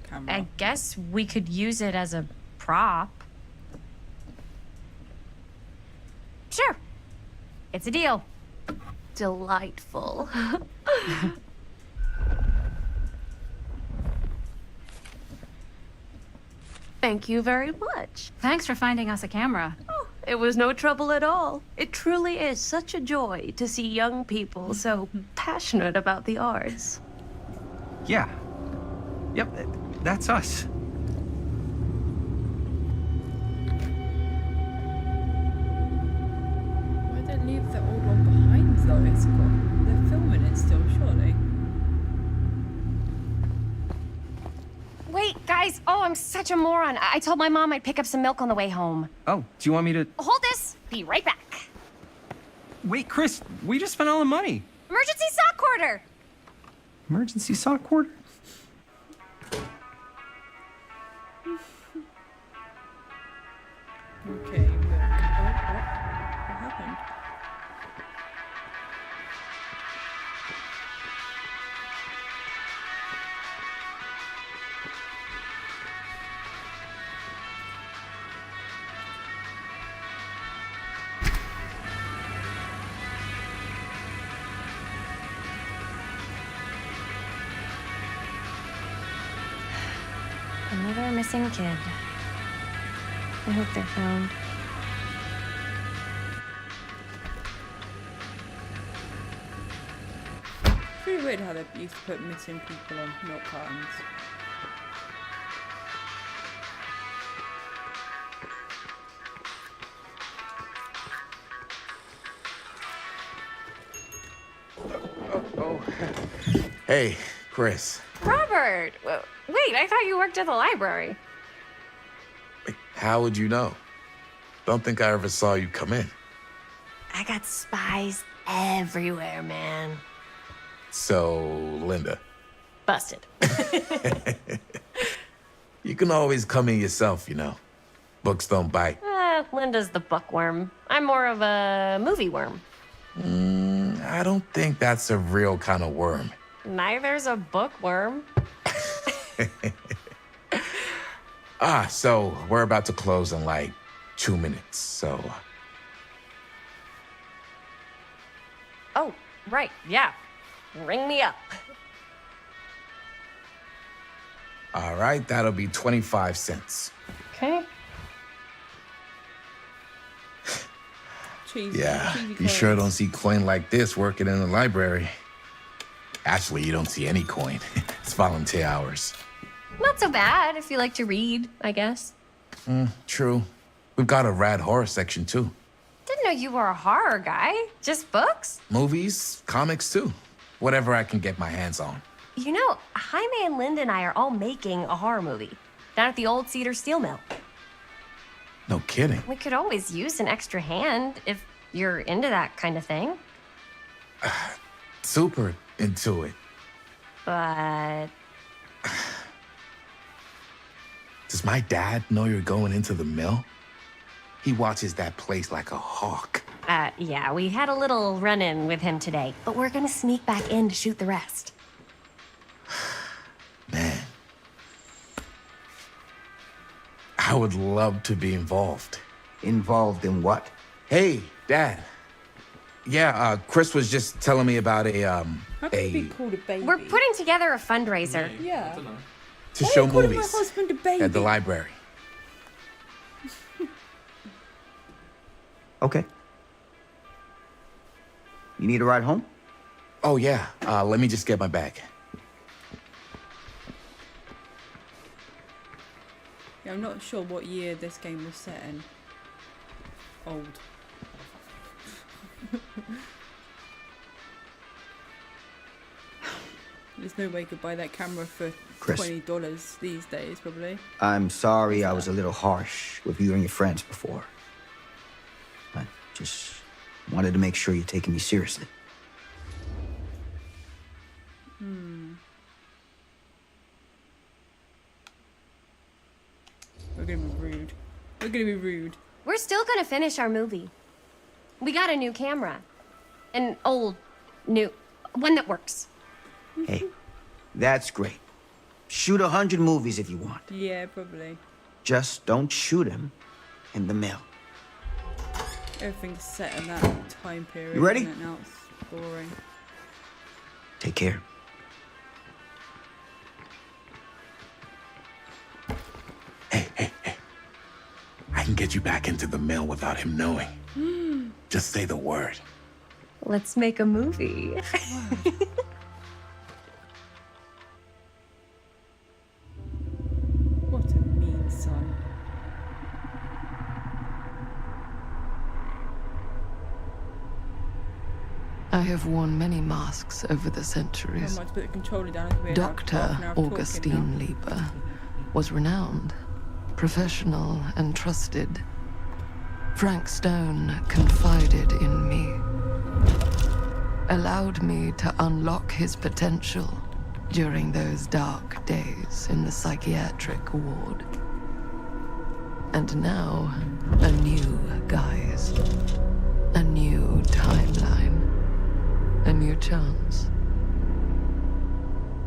camera. I guess we could use it as a prop. Sure. It's a deal. Delightful. Thank you very much. Thanks for finding us a camera. Oh, it was no trouble at all. It truly is such a joy to see young people so passionate about the arts. Yeah. Yep, that's us. Why don't leave the old one behind though? They're filming it still, surely. Wait, guys. Oh, I'm such a moron. I told my mom I'd pick up some milk on the way home. Oh, do you want me to... Hold this. Be right back. Wait, Chris, we just spent all the money. Emergency sock quarter. Emergency sock quarter? Okay, look. Oh, what happened? Another missing kid. I hope they're found. It's pretty weird how they used to put missing people on milk cartons. Hey, Chris. Robert! Wait, I thought you worked at the library. How would you know? Don't think I ever saw you come in. I got spies everywhere, man. So, Linda. Busted. You can always come in yourself, you know. Books don't bite. Linda's the bookworm. I'm more of a movie worm. I don't think that's a real kind of worm. Neither's a bookworm. So we're about to close in like 2 minutes, so... Oh, right, yeah. Ring me up. All right, that'll be 25 cents. Okay. Cheesy, Yeah, cheesy you sure coins. don't see coin like this working in the library. Actually, you don't see any coin. It's volunteer hours. Not so bad if you like to read, I guess. True. We've got a rad horror section, too. Didn't know you were a horror guy. Just books? Movies, comics, too. Whatever I can get my hands on. You know, Jaime and Linda and I are all making a horror movie down at the old Cedar Steel Mill. No kidding. We could always use an extra hand if you're into that kind of thing. Super into it. But Does my dad know you're going into the mill? He watches that place like a hawk. Yeah, we had a little run-in with him today, but we're gonna sneak back in to shoot the rest. Man. I would love to be involved. Involved in what? Hey, Dad. Yeah, Chris was just telling me about How can you be called a baby? We're putting together a fundraiser. Yeah. to Why show are you calling movies my husband a baby? at the library. Okay. You need a ride home? Oh, yeah. Let me just get my bag. Yeah, I'm not sure what year this game was set in. Old. There's no way you could buy that camera for Chris. $20 these days, probably. I'm sorry I was a little harsh with you and your friends before. I just wanted to make sure you're taking me seriously. We're gonna be rude. We're gonna be rude. We're still gonna finish our movie. We got a new camera. An old, new, one that works. Hey, that's great. Shoot 100 movies if you want. Yeah, probably. Just don't shoot them in the mill. Everything's set in that time period. You ready? isn't it? Now it's boring. Take care. I can get you back into the mill without him knowing. Just say the word. Let's make a movie. What a mean son. I have worn many masks over the I centuries. might put the controller down as we're now half Dr. an hour of talking Augustine now. Lieber was renowned, professional, and trusted. Frank Stone confided in me, allowed me to unlock his potential during those dark days in the psychiatric ward. And now, a new guise, a new timeline, a new chance.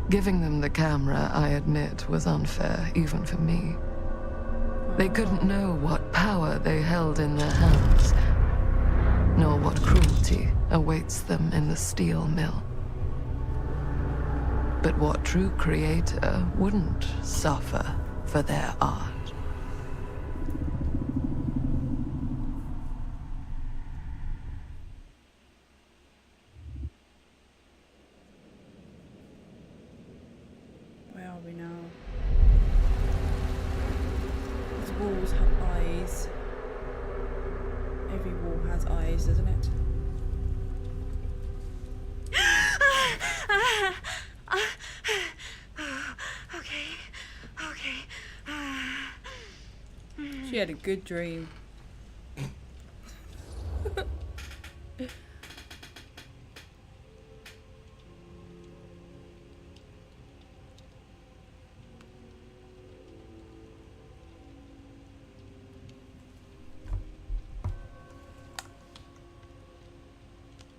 Giving them the camera, I admit, was unfair, even for me. They couldn't know what power they held in their hands, nor what cruelty awaits them in the steel mill. But what true creator wouldn't suffer for their art? Where are we now? These walls have eyes. Every wall has eyes, doesn't it? She had a good dream.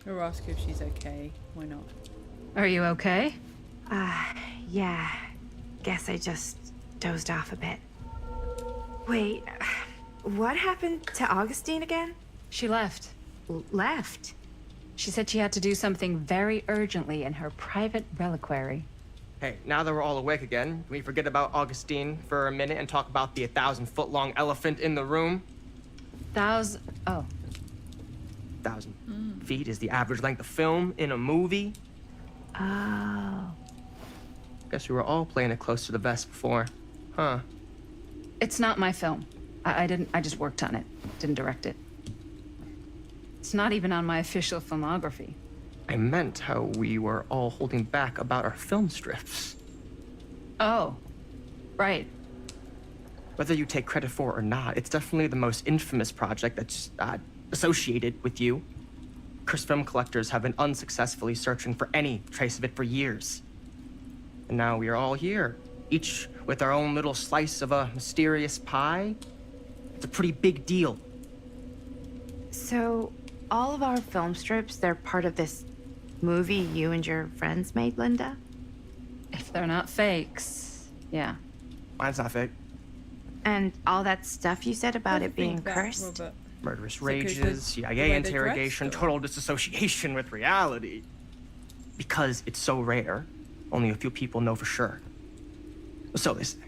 Or ask her if she's okay. Why not? Are you okay? Yeah. Guess I just dozed off a bit. Wait, what happened to Augustine again? She left. Left? She said she had to do something very urgently in her private reliquary. Hey, now that we're all awake again, can we forget about Augustine for a minute and talk about the 1,000-foot-long elephant in the room? Oh. 1,000 feet is the average length of film in a movie. Oh. Guess we were all playing it close to the vest before. Huh. It's not my film. I just worked on it. Didn't direct it. It's not even on my official filmography. I meant how we were all holding back about our film strips. Oh. Right. Whether you take credit for it or not, it's definitely the most infamous project that's associated with you. Cursed film collectors have been unsuccessfully searching for any trace of it for years. And now we are all here, each with our own little slice of a mysterious pie. It's a pretty big deal. So, all of our film strips, they're part of this movie you and your friends made, Linda? If they're not fakes, yeah. Mine's not fake. And all that stuff you said about it being Think that, cursed? Robert. Murderous Is it 'cause rages, the way CIA they're interrogation, dressed, or- total disassociation with reality. Because it's so rare, only a few people know for sure. So they say.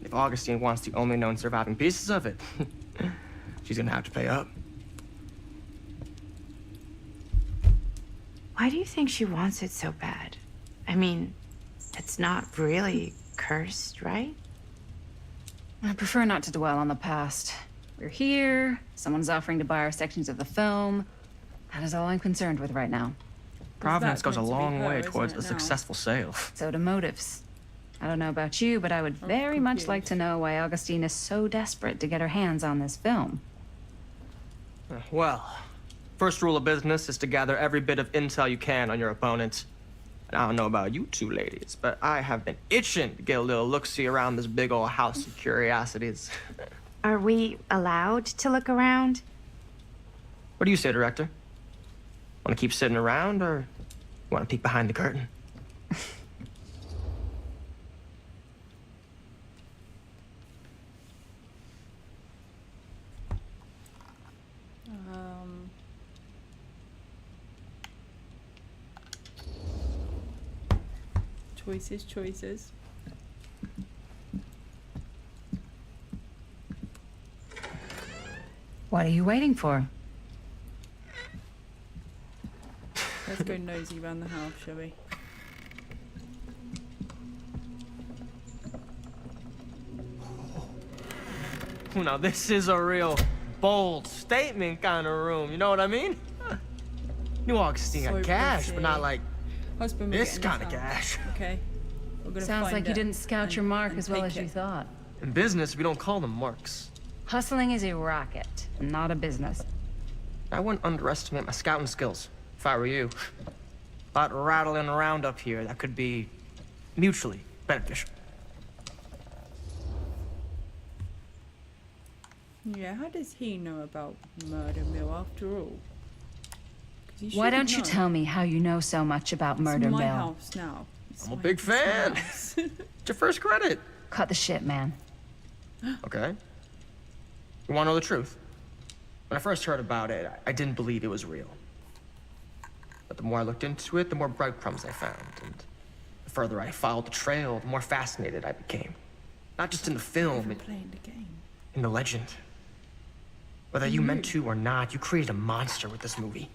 If Augustine wants the only known surviving pieces of it, she's gonna have to pay up. Why do you think she wants it so bad? I mean, it's not really cursed, right? I prefer not to dwell on the past. We're here, someone's offering to buy our sections of the film. That is all I'm concerned with right now. Providence goes a meant to be long her, way isn't towards it, a now? successful sale. So do motives. I don't know about you, but I would very much like to know why Augustine is so desperate to get her hands on this film. Well, first rule of business is to gather every bit of intel you can on your opponent. And I don't know about you two ladies, but I have been itching to get a little look-see around this big old house of curiosities. Are we allowed to look around? What do you say, director? Want to keep sitting around, or want to peek behind the curtain? Choices. What are you waiting for? Let's go nosy around the house, shall we? Now this is a real bold statement kind of room, you know what I mean? New Augustine So got cash, but not pretty. like Husband, we're this getting kind of house. cash. Okay. We're gonna Sounds find like you it didn't scout and- your mark and as well take as you it. thought. In business, we don't call them marks. Hustling is a racket, not a business. I wouldn't underestimate my scouting skills, if I were you. A lot rattling around up here that could be mutually beneficial. Yeah, how does he know about Murder Mill after all? 'Cause he Why don't should you know. tell me how you know so much about Murder It's my Mill? house now. It's I'm a my- big it's my fan. house. It's your first credit. Cut the shit, man. Okay. You want to know the truth? When I first heard about it, I didn't believe it was real. But the more I looked into it, the more breadcrumbs I found. And the further I followed the trail, the more fascinated I became. Not just in the film, Playing the game. in the legend. Whether you meant to or not, you created a monster with this movie.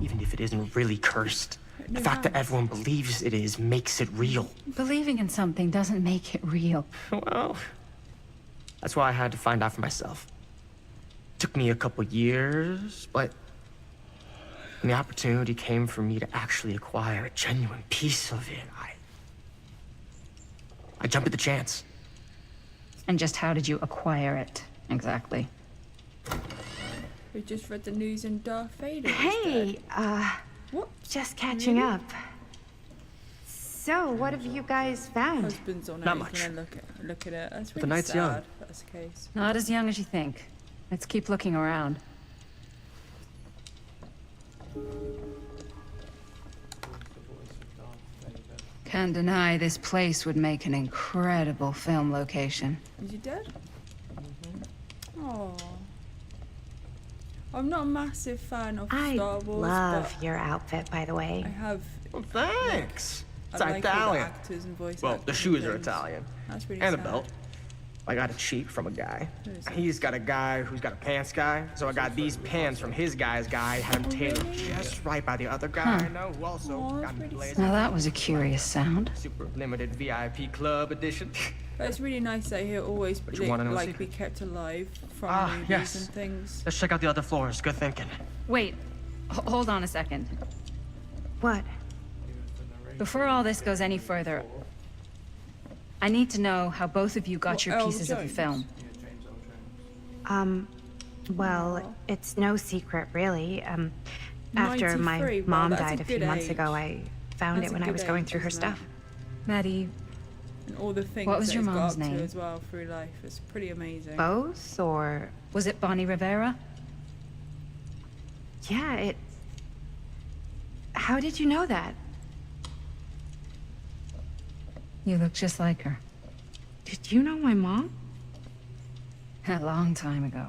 Even if it isn't really cursed. The fact that everyone believes it is makes it real. Believing in something doesn't make it real. Well, that's why I had to find out for myself. Took me a couple years, but when the opportunity came for me to actually acquire a genuine piece of it, I jumped at the chance. And just how did you acquire it, exactly? We just read the news and Darth Vader. is Hey, dead. What? just catching Really? up. So, what have you guys found? Husband's on it. Not he's much. gonna look at it. That's the really night's sad. young. If that's the case. Not as young as you think. Let's keep looking around. Can't deny this place would make an incredible film location. Is he dead? Oh. I'm not a massive fan of I Star Wars, love but your outfit, by the way. I have. Well, thanks. I It's like all the Italian. actors and voice Well, actors the and shoes are things. Italian. That's really And sad. the belt. I got it cheap from a guy. Who is it? He's got a guy who's got a pants guy. So I got these pants from his guy's guy, had him tailored just right by the other guy I know who also Aw, that's got me pretty blazing. Now that was a curious sound. Super limited VIP club edition. But it's really nice that he'll always you wanna know a like secret? be kept alive from Ah, movies yes. and things. Let's check out the other floors. Good thinking. Wait, hold on a second. What? Before all this goes any further, I need to know how both of you got What, your Earl pieces of the Jones? film. Well, it's no secret, really. After my 93, wow, mom that's a died a few good months age. ago, I found That's it a when I good was going age, through her isn't stuff. Maddie, And all the things What was that your he's got mom's up name? to as well through life. It's pretty amazing. Both, or was it Bonnie Rivera? yeah, it. How did you know that? You look just like her. Did you know my mom? A long time ago.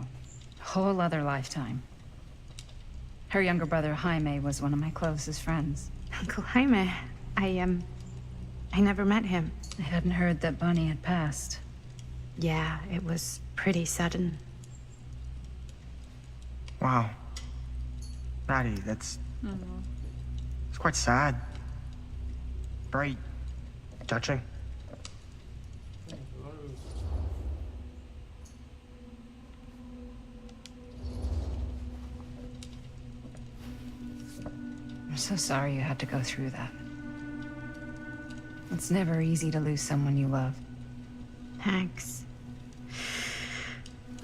A whole other lifetime. Her younger brother, Jaime, was one of my closest friends. Uncle Jaime. I never met him. I hadn't heard that Bonnie had passed. Yeah, it was pretty sudden. Wow. Maddie, that's... It's quite sad. Very touching. I'm so sorry you had to go through that. It's never easy to lose someone you love. Thanks.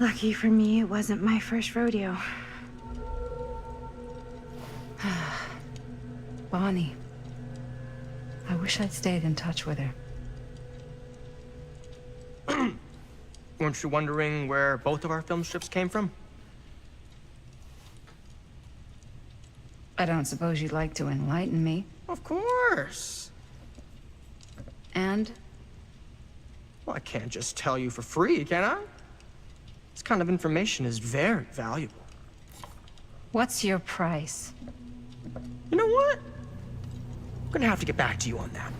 Lucky for me, it wasn't my first rodeo. Bonnie. I wish I'd stayed in touch with her. Weren't you wondering where both of our film strips came from? I don't suppose you'd like to enlighten me. Of course. And? Well, I can't just tell you for free, can I? This kind of information is very valuable. What's your price? You know what? I'm gonna have to get back to you on that.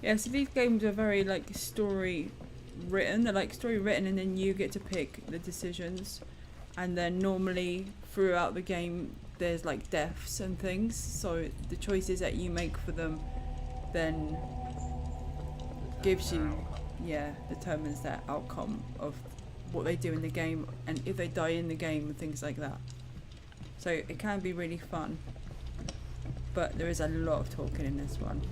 Yeah, so these games are very like story written. They're like story written, and then you get to pick the decisions. And then normally throughout the game, there's like deaths and things. So the choices that you make for them then gives you, determines that outcome of what they do in the game and if they die in the game and things like that. So it can be really fun, but there is a lot of talking in this one.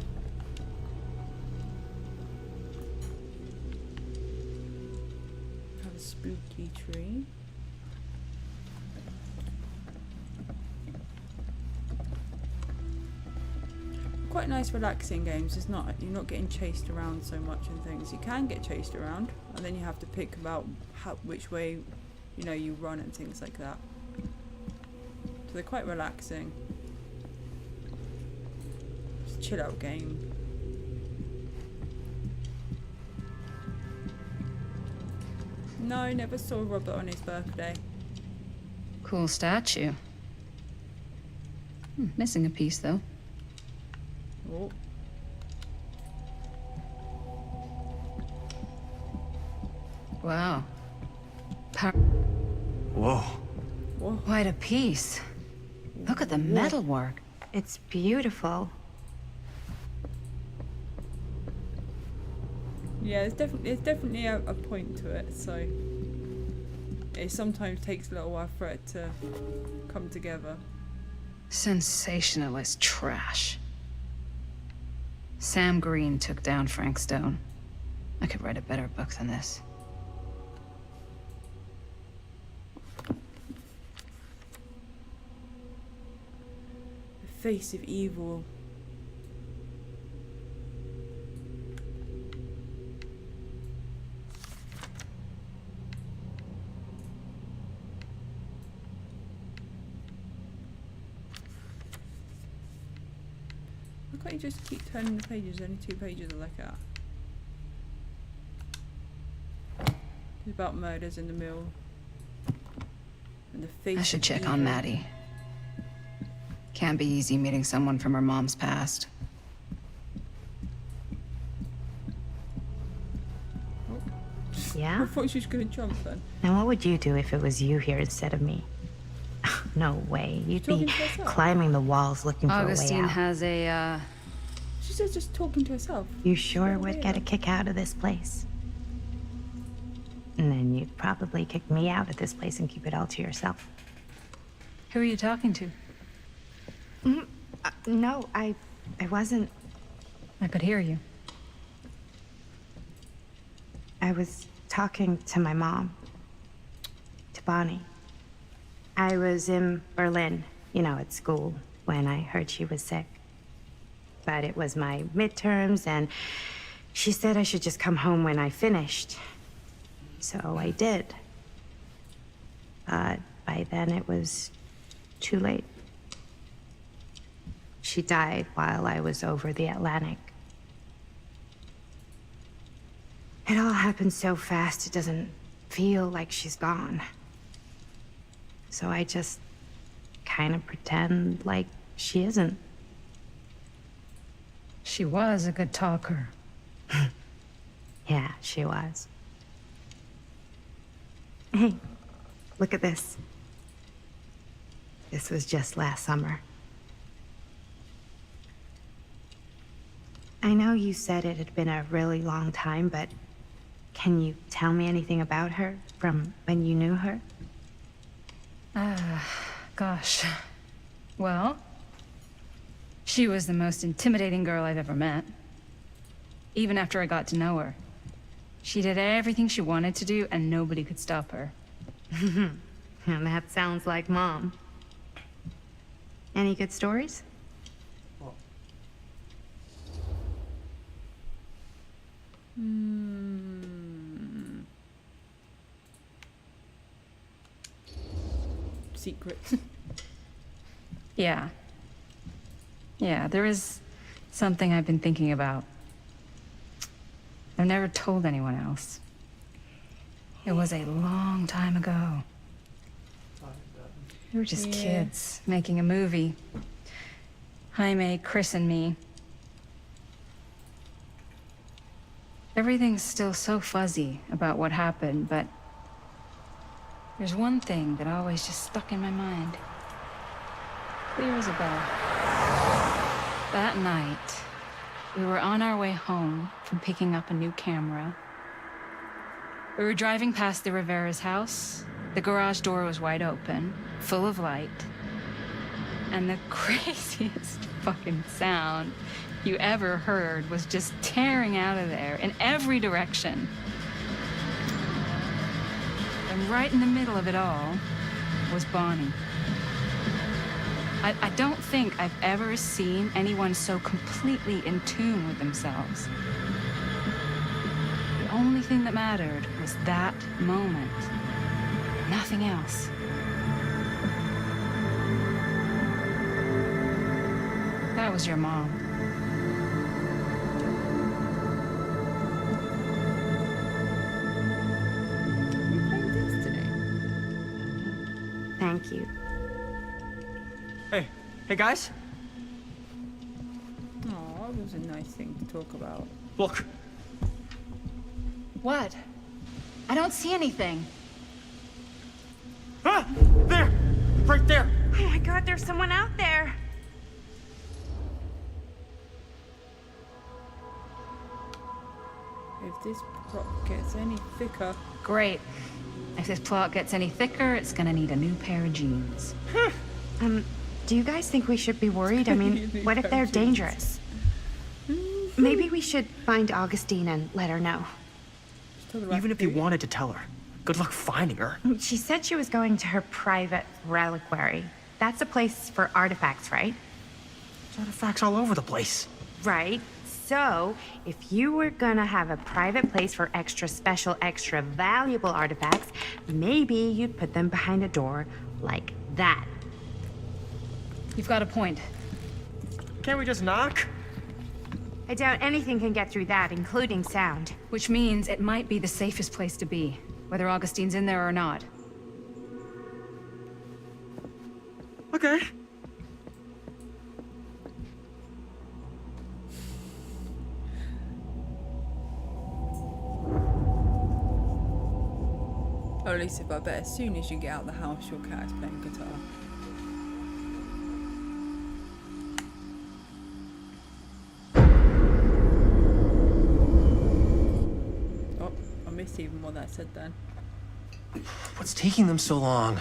Have a spooky tree. Quite nice relaxing games. It's not, you're not getting chased around so much and things. You can get chased around and then you have to pick about which way, you know, you run and things like that. So they're quite relaxing. Just a chill out game. No, never saw Robert on his birthday. Cool statue. Missing a piece, though. Oh. Wow. Whoa. Whoa. Quite a piece. Look at the metalwork. It's beautiful. Yeah, there's definitely a point to it, so it sometimes takes a little while for it to come together. Sensationalist trash. Sam Green took down Frank Stone. I could write a better book than this. The face of evil. Why can't you just keep turning the pages? There's only 2 pages to look at. It's about murders in the mill. And the face I should of check evil. on Maddie. Can't be easy meeting someone from her mom's past. I Yeah? thought she was gonna jump then. And what would you do if it was you here instead of me? No way. You'd Talking be to herself. climbing the walls looking for a way Augustine out. has a, She says just talking to herself. You sure would get a kick out of this place. And then you'd probably kick me out of this place and keep it all to yourself. Who are you talking to? No, I wasn't. I could hear you. I was talking to my mom. To Bonnie. I was in Berlin, you know, at school, when I heard she was sick. But it was my midterms, and she said I should just come home when I finished. So I did. But by then it was too late. She died while I was over the Atlantic. It all happened so fast, it doesn't feel like she's gone. So I just kind of pretend like she isn't. She was a good talker. Yeah, she was. Hey, look at this. This was just last summer. I know you said it had been a really long time, but can you tell me anything about her from when you knew her? Gosh. Well, she was the most intimidating girl I've ever met. Even after I got to know her. She did everything she wanted to do, and nobody could stop her. And that sounds like Mom. Any good stories? Secrets. Yeah. Yeah, there is something I've been thinking about. I've never told anyone else. It was a long time ago. We were just kids making a movie. Jaime, Chris, and me. Everything's still so fuzzy about what happened, but there's one thing that always just stuck in my mind. Clear as a bell. That night, we were on our way home from picking up a new camera. We were driving past the Rivera's house. The garage door was wide open, full of light. And the craziest fucking sound you ever heard was just tearing out of there in every direction. And right in the middle of it all was Bonnie. I don't think I've ever seen anyone so completely in tune with themselves. The only thing that mattered was that moment. Nothing else. That was your mom. You played Destiny? Thank you. Hey guys. Oh, that was a nice thing to talk about. Look. What? I don't see anything. Ah! There! Right there! Oh my god, there's someone out there. If this plot gets any thicker... Great. If this plot gets any thicker, it's gonna need a new pair of jeans. Do you guys think we should be worried? I mean, what if they're dangerous? Maybe we should find Augustine and let her know. Even if you wanted to tell her, good luck finding her. She said she was going to her private reliquary. That's a place for artifacts, right? There's artifacts all over the place. Right. So, if you were gonna have a private place for extra special, extra valuable artifacts, maybe you'd put them behind a door like that. You've got a point. Can't we just knock? I doubt anything can get through that, including sound. Which means it might be the safest place to be, whether Augustine's in there or not. Okay. Oh, Lucifer, I bet as soon as you get out of the house, your cat is playing guitar. Oh, I missed even what that said then. What's taking them so long?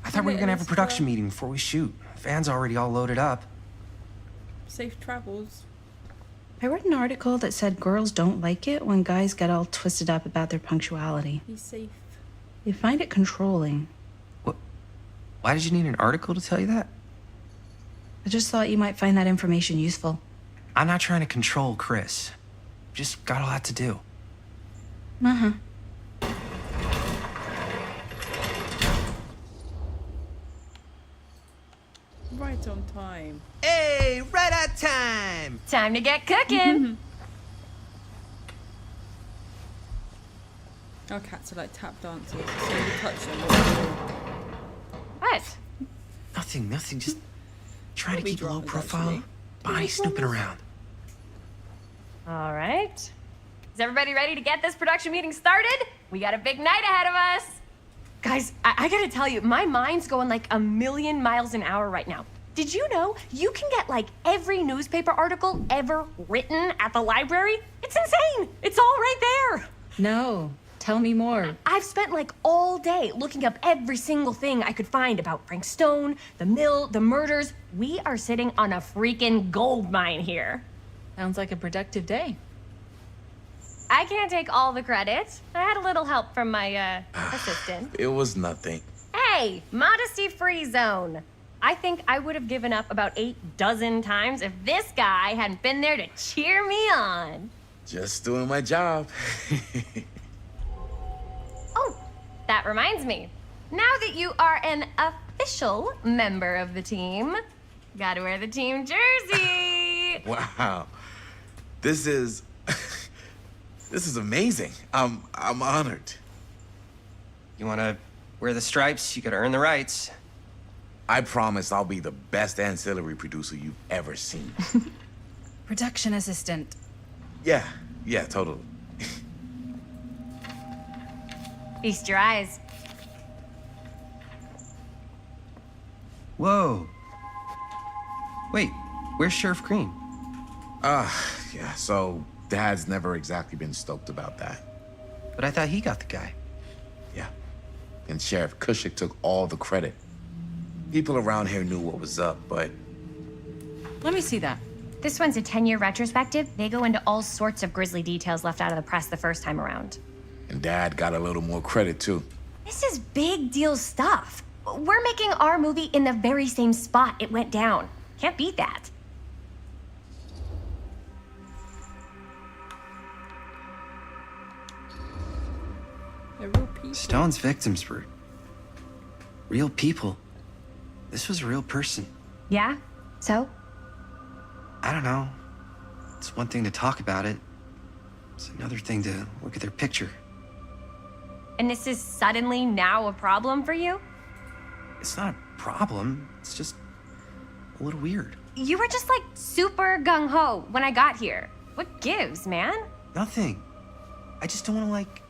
I thought we were gonna have a production meeting before we shoot. The van's already all loaded up. Safe travels. I read an article that said girls don't like it when guys get all twisted up about their punctuality. Be safe. They find it controlling. What? Why did you need an article to tell you that? I just thought you might find that information useful. I'm not trying to control Chris. Just got a lot to do. Uh-huh. Right on time. Hey, right on time! Time to get cooking. Our cats are like tap dancers. As soon as you touch them, What? Nothing, just trying to Probably keep a low dramas, profile. actually. Bonnie snooping around. All right. Is everybody ready to get this production meeting started? We got a big night ahead of us. Guys, I gotta tell you, my mind's going like a million miles an hour right now. Did you know you can get like every newspaper article ever written at the library? It's insane. It's all right there. No. Tell me more. I've spent like all day looking up every single thing I could find about Frank Stone, the mill, the murders. We are sitting on a freaking gold mine here. Sounds like a productive day. I can't take all the credit. I had a little help from my assistant. It was nothing. Hey, modesty-free zone. I think I would have given up about 8 dozen times if this guy hadn't been there to cheer me on. Just doing my job. Oh, that reminds me. Now that you are an official member of the team, gotta wear the team jersey. Wow. This is amazing. I'm honored. You wanna wear the stripes? You gotta earn the rights. I promise I'll be the best ancillary producer you've ever seen. Production assistant. Yeah, totally. Feast your eyes. Whoa. Wait, where's Sheriff Green? Yeah, so Dad's never exactly been stoked about that. But I thought he got the guy. Yeah. And Sheriff Cushik took all the credit. People around here knew what was up, but Let me see that. This one's a 10-year retrospective. They go into all sorts of grisly details left out of the press the first time around. and Dad got a little more credit too. This is big deal stuff. We're making our movie in the very same spot it went down. Can't beat that. They're real people. Stone's victims were real people. This was a real person. Yeah? So? I don't know. It's one thing to talk about it. It's another thing to look at their picture. And this is suddenly now a problem for you? It's not a problem. It's just a little weird. You were just like super gung-ho when I got here. What gives, man? Nothing. I just don't want to, like,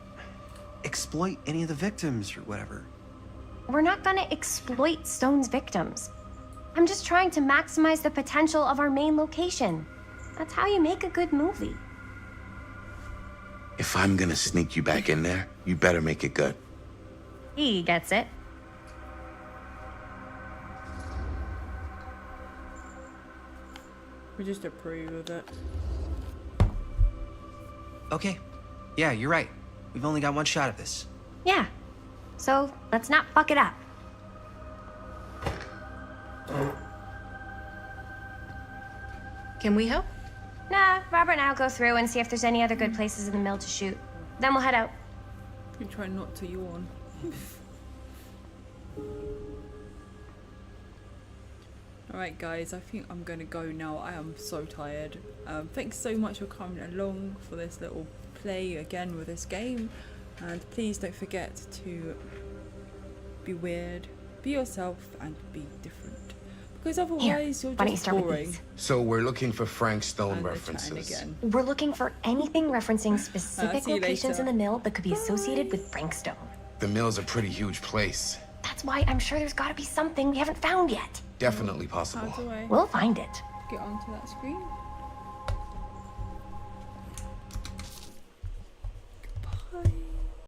exploit any of the victims or whatever. We're not gonna exploit Stone's victims. I'm just trying to maximize the potential of our main location. That's how you make a good movie. If I'm gonna sneak you back in there, you better make it good. He gets it. We just approve of it. Okay. Yeah, you're right. We've only got one shot at this. Yeah. So let's not fuck it up. Can we help? Nah, Robert and I'll go through and see if there's any other good places in the mill to shoot. Then we'll head out. You try not to yawn. Alright guys, I think I'm gonna go now. I am so tired. Thanks so much for coming along for this little play again with this game. And please don't forget to be weird, be yourself, and be different. Because otherwise you're why don't you just start with boring. these? So we're looking for Frank Stone And they're chatting references. again. We're looking for anything referencing specific see you locations later. in the mill that could be associated with Frank Stone. The mill's a pretty huge place. That's why I'm sure there's gotta be something we haven't found yet. Definitely possible. How do I We'll find it. get onto that screen?